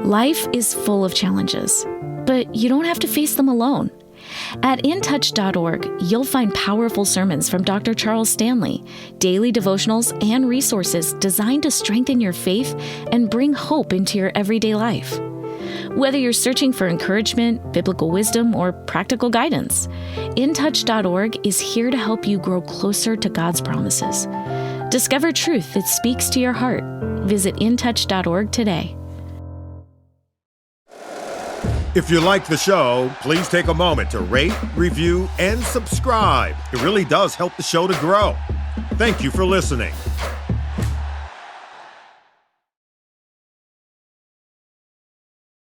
Life is full of challenges, but you don't have to face them alone. At intouch.org, you'll find powerful sermons from Dr. Charles Stanley, daily devotionals, and resources designed to strengthen your faith and bring hope into your everyday life. Whether you're searching for encouragement, biblical wisdom, or practical guidance, intouch.org is here to help you grow closer to God's promises. Discover truth that speaks to your heart. Visit intouch.org today. If you like the show, please take a moment to rate, review, and subscribe. It really does help the show to grow. Thank you for listening.